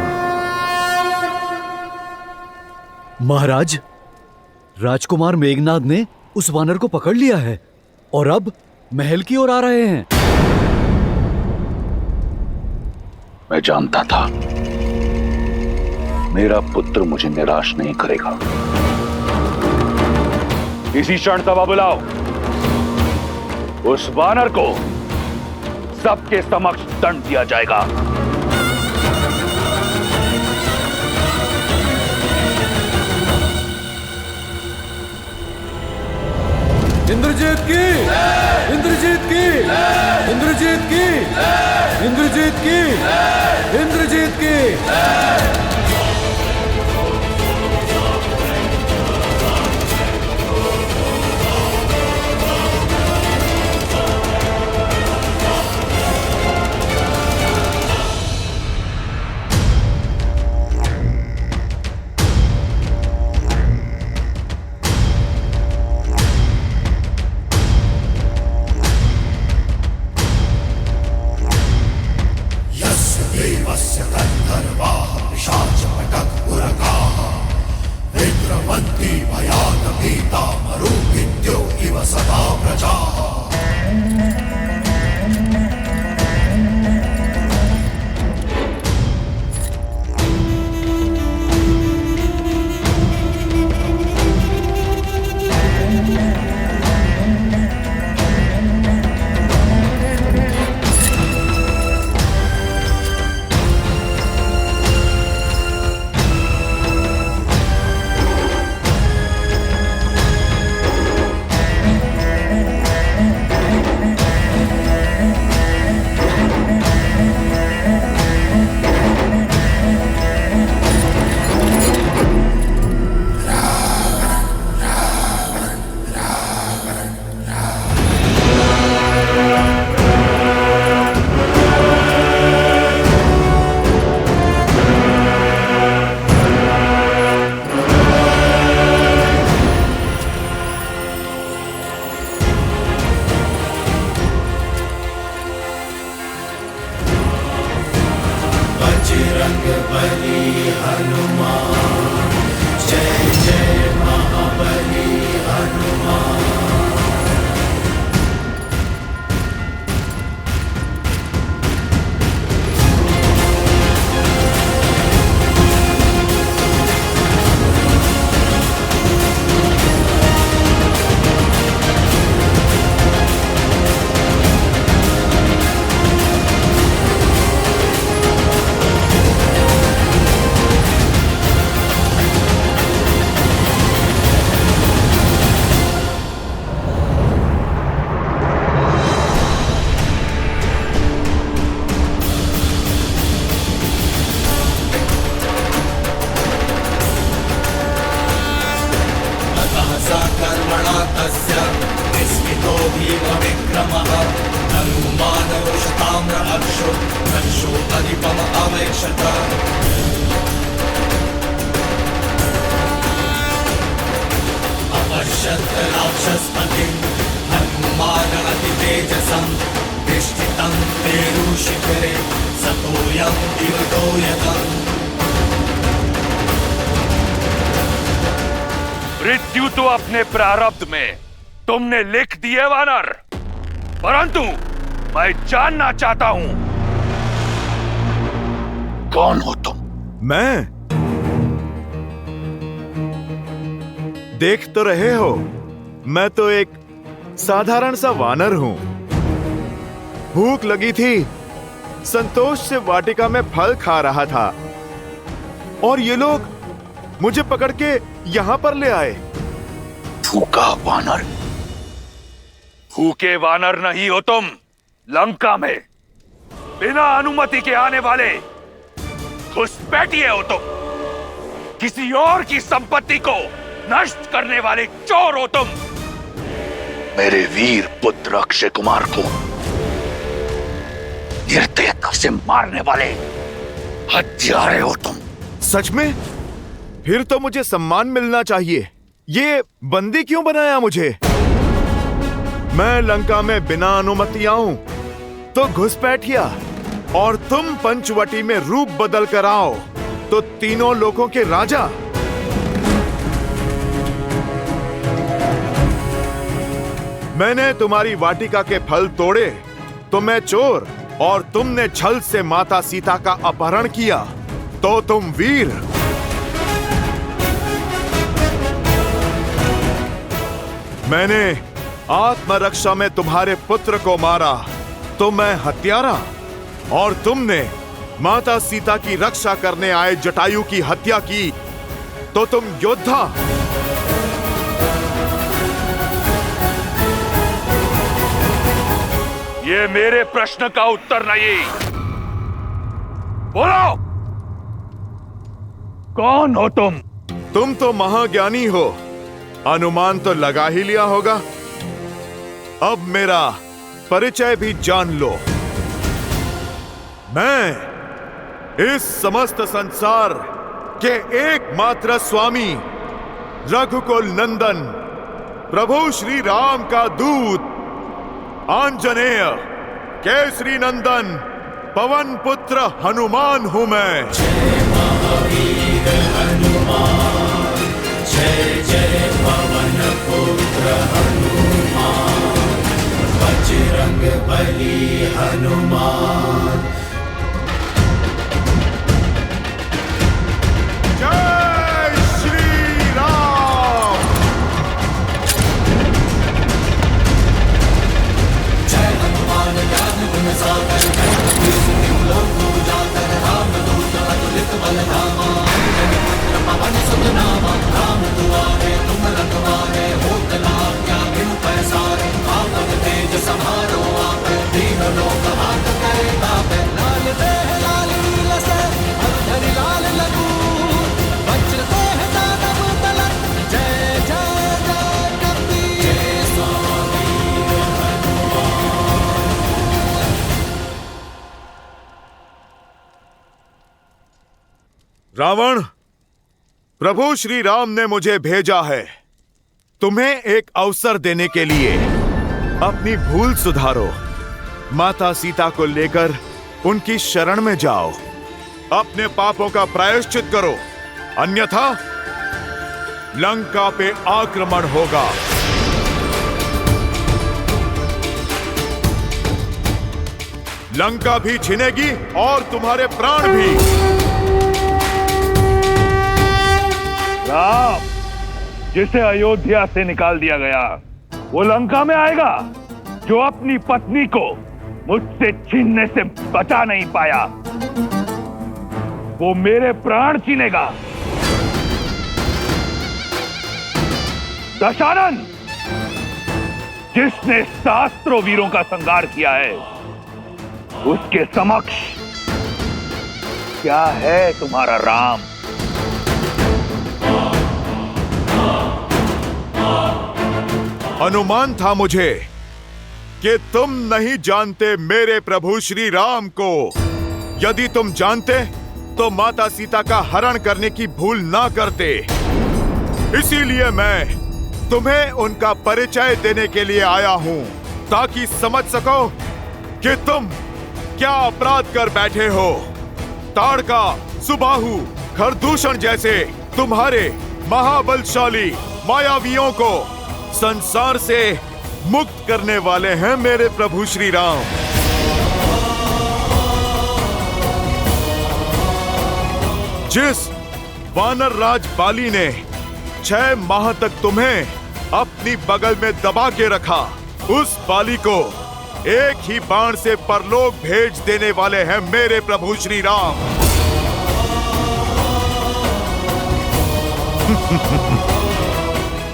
महाराज, राजकुमार मेघनाद ने उस वानर को पकड़ लिया है और अब महल की ओर आ रहे हैं। मैं जानता था मेरा पुत्र मुझे निराश नहीं करेगा। इसी क्षण सभा बुलाओ। उस वानर को सबके समक्ष दंड दिया जाएगा। इंद्रजीत की, इंद्रजीत की, इंद्रजीत की, इंद्रजीत की, इंद्रजीत की। तस्य विस्मितो भीमविक्रमः हनुमानरुषताम्र अक्षो दक्षो अधिपम अवेक्षत अपश्यत् राक्षसपतिं हनुमान अतितेजसं तिष्ठितं पेरुशिखरे सतोऽयं दिवतो यतम्। मृत्यु तो अपने प्रारब्ध में तुमने लिख दिए वानर, परंतु मैं जानना चाहता हूं कौन हो तुम? मैं? देख तो रहे हो, मैं तो एक साधारण सा वानर हूं। भूख लगी थी, संतोष से वाटिका में फल खा रहा था और ये लोग मुझे पकड़ के यहां पर ले आए। भूखा वानर? भूखे वानर नहीं हो तुम। लंका में बिना अनुमति के आने वाले घुसपैठिए हो तुम। किसी और की संपत्ति को नष्ट करने वाले चोर हो तुम। मेरे वीर पुत्र अक्षय कुमार को निर्दयता से मारने वाले हत्यारे हो तुम। सच में? फिर तो मुझे सम्मान मिलना चाहिए। ये बंदी क्यों बनाया मुझे? मैं लंका में बिना अनुमति आऊं तो घुसपैठिया, और तुम पंचवटी में रूप बदल कर आओ तो तीनों लोगों के राजा। मैंने तुम्हारी वाटिका के फल तोड़े तो मैं चोर, और तुमने छल से माता सीता का अपहरण किया तो तुम वीर। मैंने आत्मरक्षा में तुम्हारे पुत्र को मारा तो मैं हत्यारा, और तुमने माता सीता की रक्षा करने आए जटायु की हत्या की तो तुम योद्धा। ये मेरे प्रश्न का उत्तर नहीं। बोलो, कौन हो तुम? तुम तो महाज्ञानी हो, अनुमान तो लगा ही लिया होगा। अब मेरा परिचय भी जान लो। मैं इस समस्त संसार के एकमात्र स्वामी, रघुकुल नंदन, प्रभु श्री राम का दूत, आंजनेय, केसरी नंदन, पवन पुत्र हनुमान हूं मैं। जय महावीर हनुमान, जय जय पवन पुत्र हनुमान, बजरंग बली हनुमान। जय श्री राम। जय हनुमान ज्ञान गुण सागर, जय कपीस तिहु लोक उजागर, रामदूत अतुलित बल धामा, अंजनी पुत्र पवन सुत नामा। राम दुआरे तुम रखवारे, होत न आज्ञा बिनु पैसारे, आपन तेज समारो आप, दीन लोक हाथ करे तापे। लाल देह लाल नील से हरि लाल लगूर, वज्र देह दानव तलक, जय जय जय कपीस। जय स्वामी रावण, प्रभु श्री राम ने मुझे भेजा है तुम्हें एक अवसर देने के लिए। अपनी भूल सुधारो, माता सीता को लेकर उनकी शरण में जाओ, अपने पापों का प्रायश्चित करो, अन्यथा लंका पे आक्रमण होगा। लंका भी छिनेगी और तुम्हारे प्राण भी। राम, जिसे अयोध्या से निकाल दिया गया, वो लंका में आएगा जो अपनी पत्नी को मुझसे छीनने से बचा नहीं पाया। वो मेरे प्राण छीनेगा। दशानन, जिसने सहस्त्रों वीरों का संहार किया है, उसके समक्ष क्या है तुम्हारा राम? अनुमान था मुझे कि तुम नहीं जानते मेरे प्रभु श्री राम को। यदि तुम जानते तो माता सीता का हरण करने की भूल ना करते। इसीलिए मैं तुम्हें उनका परिचय देने के लिए आया हूं, ताकि समझ सको कि तुम क्या अपराध कर बैठे हो। ताड़का, सुबाहु, खरदूषण जैसे तुम्हारे महाबलशाली मायावियों को संसार से मुक्त करने वाले हैं मेरे प्रभु श्री राम। जिस वानर राज बाली ने 6 माह तक तुम्हें अपनी बगल में दबा के रखा, उस बाली को एक ही बाण से परलोक भेज देने वाले हैं मेरे प्रभु श्री राम।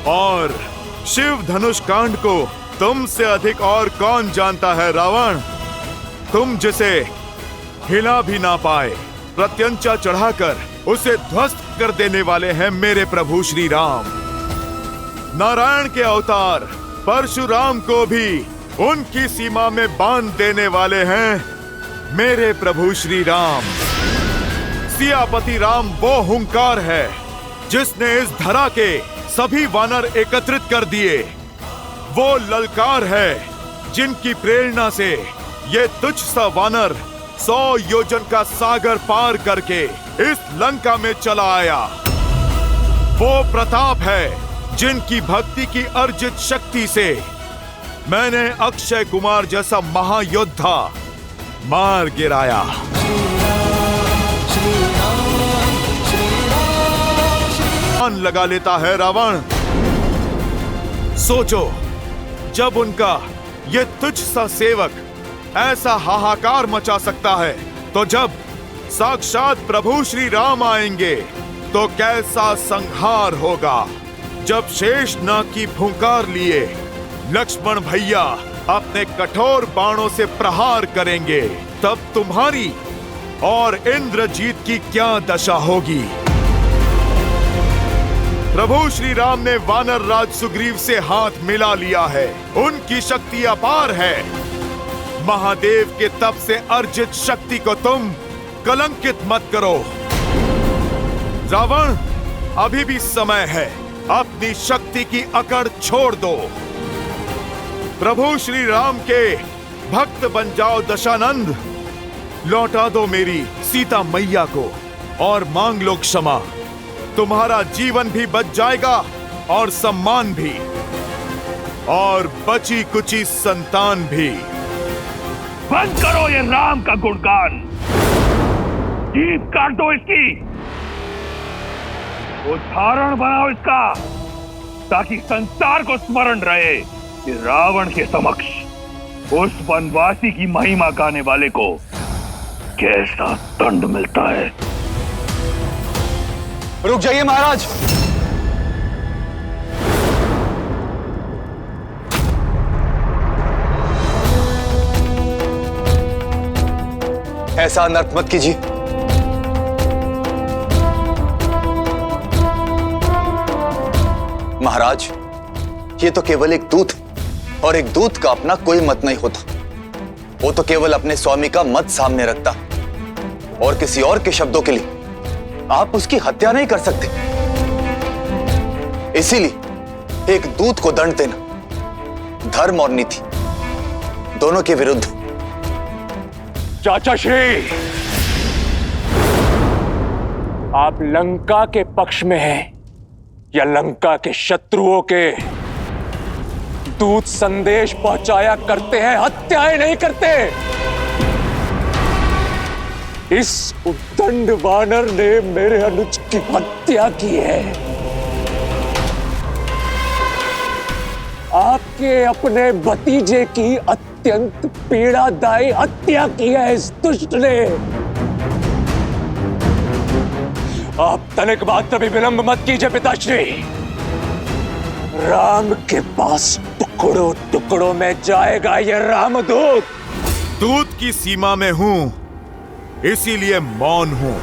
और शिव धनुष कांड को तुमसे अधिक और कौन जानता है रावण? तुम जिसे हिला भी ना पाए, प्रत्यंचा चढ़ाकर उसे ध्वस्त कर देने वाले हैं मेरे प्रभु श्री राम। नारायण के अवतार परशुराम को भी उनकी सीमा में बांध देने वाले हैं मेरे प्रभु श्री राम। सियापति राम वो हुंकार है जिसने इस धरा के सभी वानर एकत्रित कर दिए। वो ललकार है जिनकी प्रेरणा से ये तुच्छ सा वानर 100 योजन का सागर पार करके इस लंका में चला आया। वो प्रताप है जिनकी भक्ति की अर्जित शक्ति से मैंने अक्षय कुमार जैसा महायोद्धा मार गिराया। लगा लेता है रावण। सोचो, जब उनका ये तुच्छ सा सेवक ऐसा हाहाकार मचा सकता है, तो जब साक्षात प्रभु श्री राम आएंगे तो कैसा संहार होगा। जब शेषनाग की फुंकार लिए लक्ष्मण भैया अपने कठोर बाणों से प्रहार करेंगे, तब तुम्हारी और इंद्रजीत की क्या दशा होगी। प्रभु श्री राम ने वानर राज सुग्रीव से हाथ मिला लिया है। उनकी शक्ति अपार है। महादेव के तप से अर्जित शक्ति को तुम कलंकित मत करो। रावण, अभी भी समय है, अपनी शक्ति की अकड़ छोड़ दो। प्रभु श्री राम के भक्त बन जाओ दशानंद। लौटा दो मेरी सीता मैया को और मांग लो क्षमा। तुम्हारा जीवन भी बच जाएगा और सम्मान भी, और बची कुची संतान भी। बंद करो ये राम का गुणगान, जीभ काट दो इसकी, उदाहरण बनाओ इसका, ताकि संसार को स्मरण रहे कि रावण के समक्ष उस वनवासी की महिमा गाने वाले को कैसा दंड मिलता है। रुक जाइए महाराज। ऐसा अनर्थ मत कीजिए। महाराज, ये तो केवल एक दूत है, और एक दूत का अपना कोई मत नहीं होता। वो तो केवल अपने स्वामी का मत सामने रखता, और किसी और के शब्दों के लिए आप उसकी हत्या नहीं कर सकते। इसीलिए एक दूत को दंड देना धर्म और नीति दोनों के विरुद्ध। चाचा श्री, आप लंका के पक्ष में हैं या लंका के शत्रुओं के? दूत संदेश पहुंचाया करते हैं, हत्याएं नहीं करते। इस उद्दंड वानर ने मेरे अनुज की हत्या की है। आपके अपने भतीजे की अत्यंत पीड़ादायी हत्या की है इस दुष्ट ने। आप तनिक मात्र भी विलंब मत कीजिए पिताश्री। राम के पास टुकड़ों टुकड़ों में जाएगा ये रामदूत। दूत की सीमा में हूं, इसीलिए मौन हूं।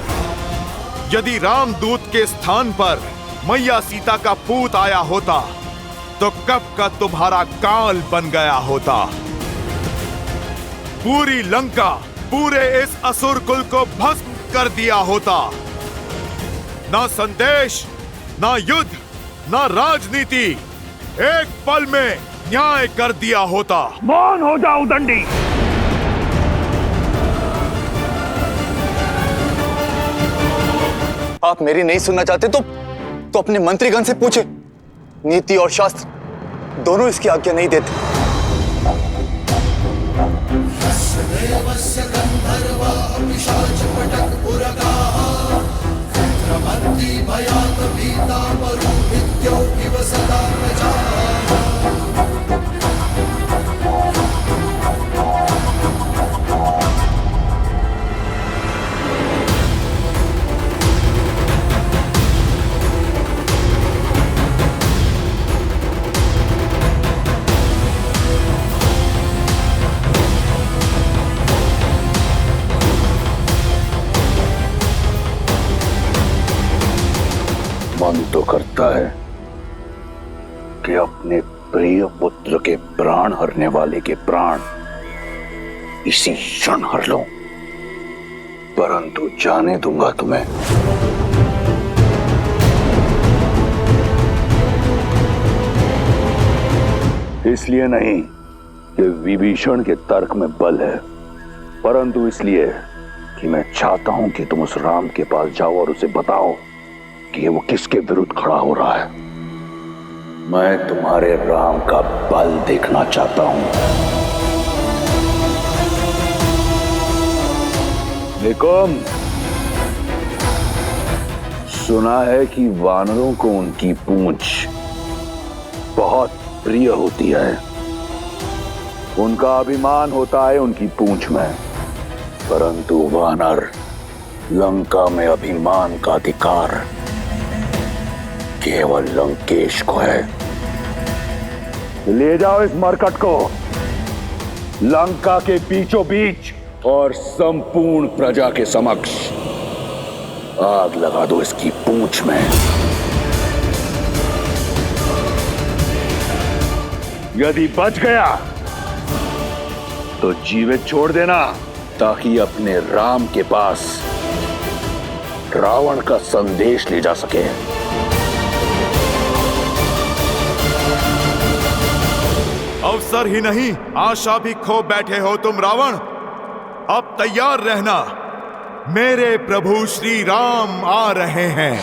यदि रामदूत के स्थान पर मैया सीता का पूत आया होता तो कब का तुम्हारा काल बन गया होता। पूरी लंका, पूरे इस असुर कुल को भस्म कर दिया होता। ना संदेश, ना युद्ध, ना राजनीति, एक पल में न्याय कर दिया होता। मौन हो जाओ दंडी। आप मेरी नहीं सुनना चाहते तो अपने मंत्रीगण से पूछे। नीति और शास्त्र दोनों इसकी आज्ञा नहीं देते। मन तो करता है कि अपने प्रिय पुत्र के प्राण हरने वाले के प्राण इसी क्षण हर लूं, परंतु जाने दूंगा तुम्हें। इसलिए नहीं कि विभीषण के तर्क में बल है, परंतु इसलिए कि मैं चाहता हूं कि तुम उस राम के पास जाओ और उसे बताओ कि वो किसके विरुद्ध खड़ा हो रहा है। मैं तुम्हारे राम का बल देखना चाहता हूं। निकुम, सुना है कि वानरों को उनकी पूंछ बहुत प्रिय होती है। उनका अभिमान होता है उनकी पूंछ में, परंतु वानर लंका में अभिमान का अधिकार केवल लंकेश को है। ले जाओ इस मरकट को लंका के बीचों बीच और संपूर्ण प्रजा के समक्ष आग लगा दो इसकी पूंछ में। यदि बच गया तो जीवित छोड़ देना, ताकि अपने राम के पास रावण का संदेश ले जा सके। अवसर ही नहीं, आशा भी खो बैठे हो तुम रावण। अब तैयार रहना, मेरे प्रभु श्री राम आ रहे हैं।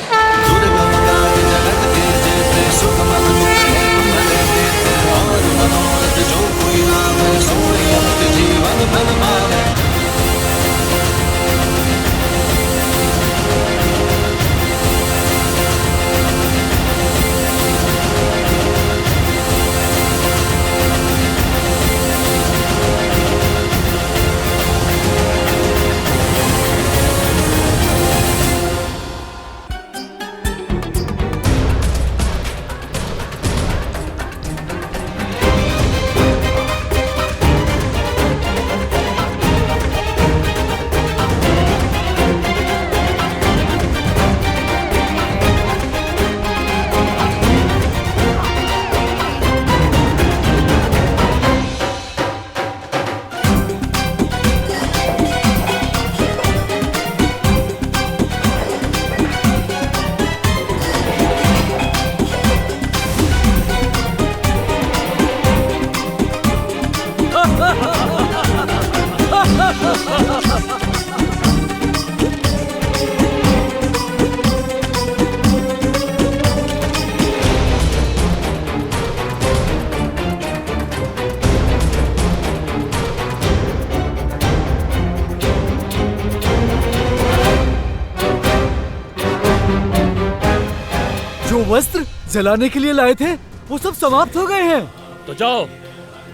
वस्त्र जलाने के लिए लाए थे वो सब समाप्त हो गए हैं। तो जाओ,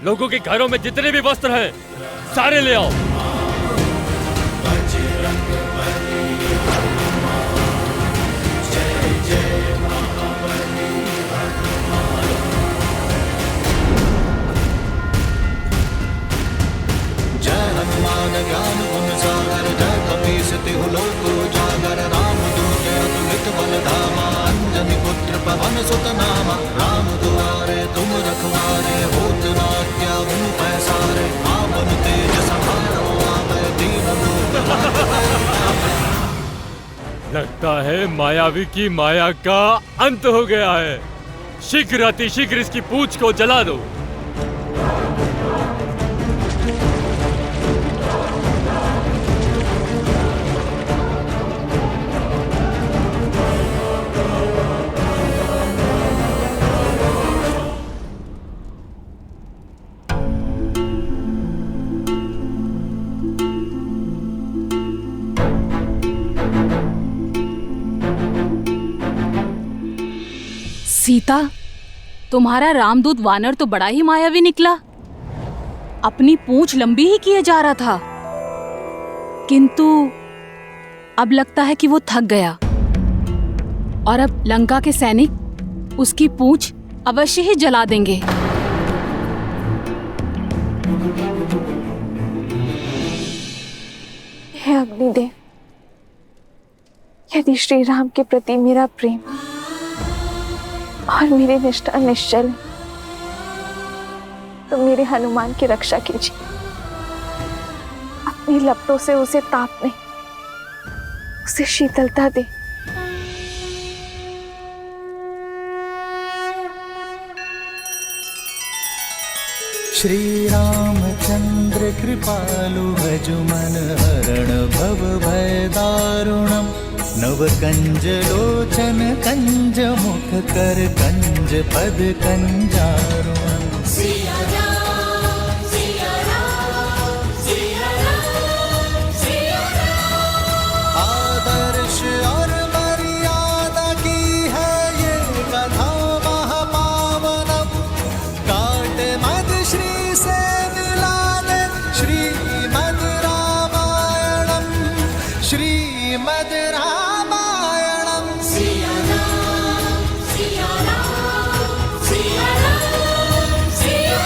लोगों के घरों में जितने भी वस्त्र हैं सारे ले आओ। जय हनुमान ज्ञान गुण सागर, जय कपीस तिहु लोक उजागर। राम दूत अतुलित बल धामा, अंजनी पुत्र पवन सुत नामा। राम दुआरे लगता है मायावी की माया का अंत हो गया है। शीघ्र अतिशीघ्र इसकी पूंछ को जला दो। सीता, तुम्हारा रामदूत वानर तो बड़ा ही मायावी निकला। अपनी पूंछ लंबी ही किए जा रहा था, किंतु अब लगता है कि वो थक गया और अब लंका के सैनिक उसकी पूंछ अवश्य ही जला देंगे। हे अग्निदेव, यदि श्री राम के प्रति मेरा प्रेम और मेरी निष्ठा निश्चल है, तो मेरे हनुमान की रक्षा कीजिए। अपनी लपटों से उसे ताप नहीं, उसे शीतलता दे। श्री रामचंद्र कृपालु भजु मन हरण भव भय दारुणम। नव कंज लोचन कंज मुख कर कंज पद कंजारुणम। सिया राम, सिया राम, सिया राम, सिया राम। आदर्श और मर्यादा की है ये कथा महापावनम। काट मद श्री से मिला दे श्रीमद् रामायणम। श्रीमद् रामायणम। सिया राम, सिया राम, सिया राम, सिया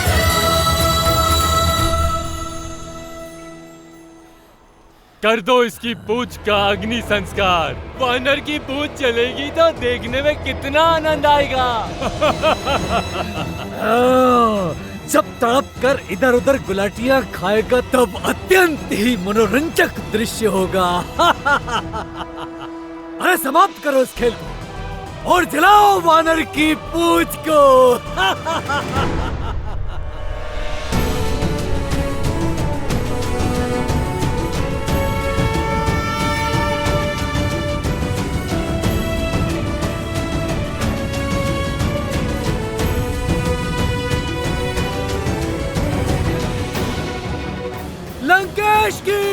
कर दो इसकी पूंछ का अग्नि संस्कार। वानर की पूंछ चलेगी तो देखने में कितना आनंद आएगा। जब तड़प कर इधर उधर गुलाटियां खाएगा तब अत्यंत ही मनोरंजक दृश्य होगा। अरे समाप्त करो इस खेल को और जलाओ वानर की पूंछ को। लंकेश की,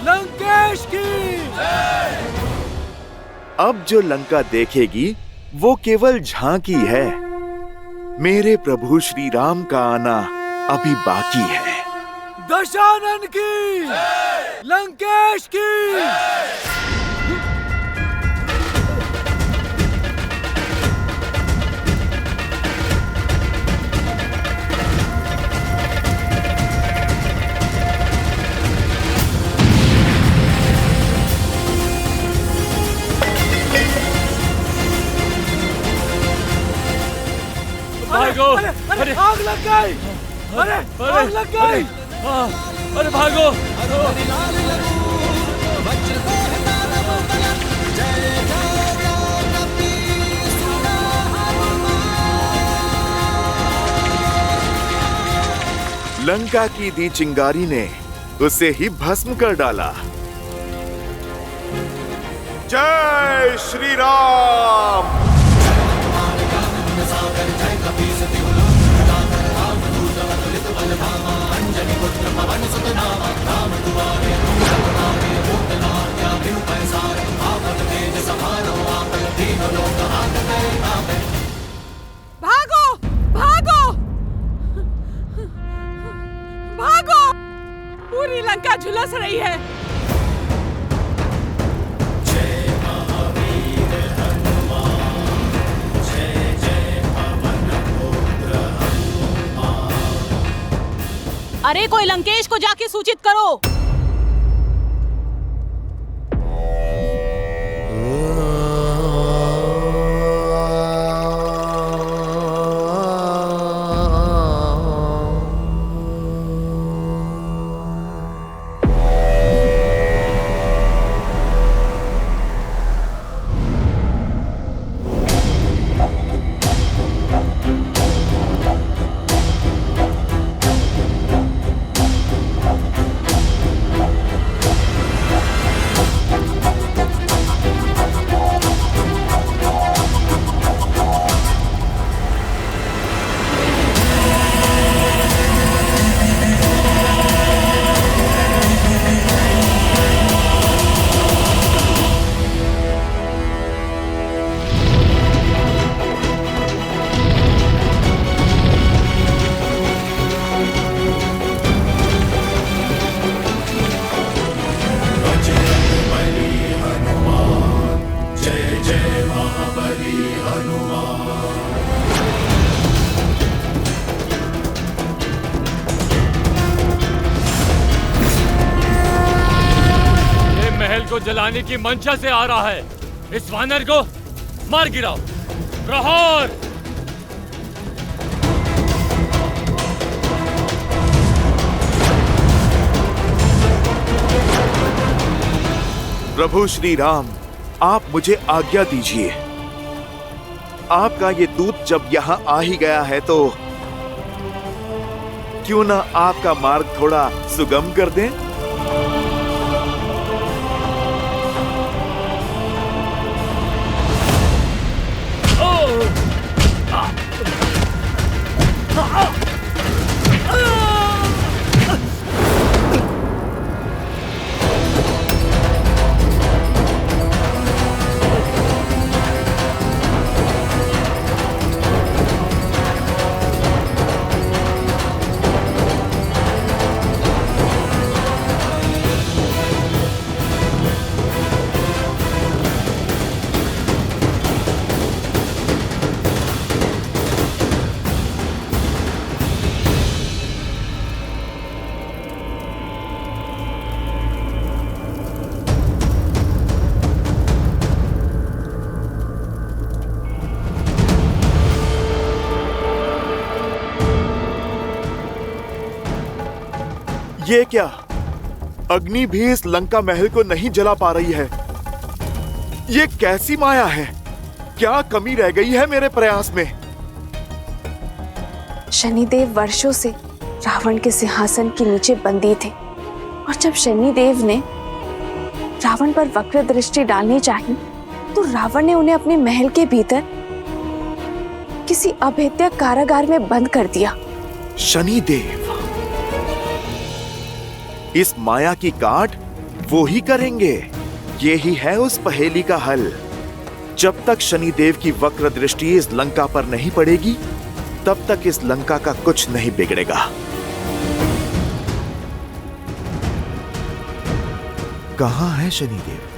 लंकेश की। अब जो लंका देखेगी वो केवल झांकी है। मेरे प्रभु श्री राम का आना अभी बाकी है। दशानन की, लंकेश की। भागो। अरे आग लग गई। अरे आग लग गई। अरे भागो। लंका की दी चिंगारी ने उसे ही भस्म कर डाला। जय श्री राम। भागो, भागो, भागो। पूरी लंका झुलस रही है। अरे कोई लंकेश को जाके सूचित करो। ये महल को जलाने की मंशा से आ रहा है। इस वानर को मार गिराओ। प्रहार! प्रभु श्री राम, आप मुझे आज्ञा दीजिए। आपका ये दूत जब यहाँ आ ही गया है तो क्यों ना आपका मार्ग थोड़ा सुगम कर दें? ये क्या? अग्नि भी इस लंका महल को नहीं जला पा रही है। ये कैसी माया है? क्या कमी रह गई है मेरे प्रयास में? शनिदेव वर्षों से रावण के सिंहासन के नीचे बंदी थे और जब शनिदेव ने रावण पर वक्र दृष्टि डालनी चाहिए तो रावण ने उन्हें अपने महल के भीतर किसी अभेद्य कारागार में बंद कर दिया। शनिदेव इस माया की काट वो ही करेंगे। ये ही है उस पहेली का हल। जब तक शनिदेव की वक्र दृष्टि इस लंका पर नहीं पड़ेगी तब तक इस लंका का कुछ नहीं बिगड़ेगा। कहां है शनिदेव?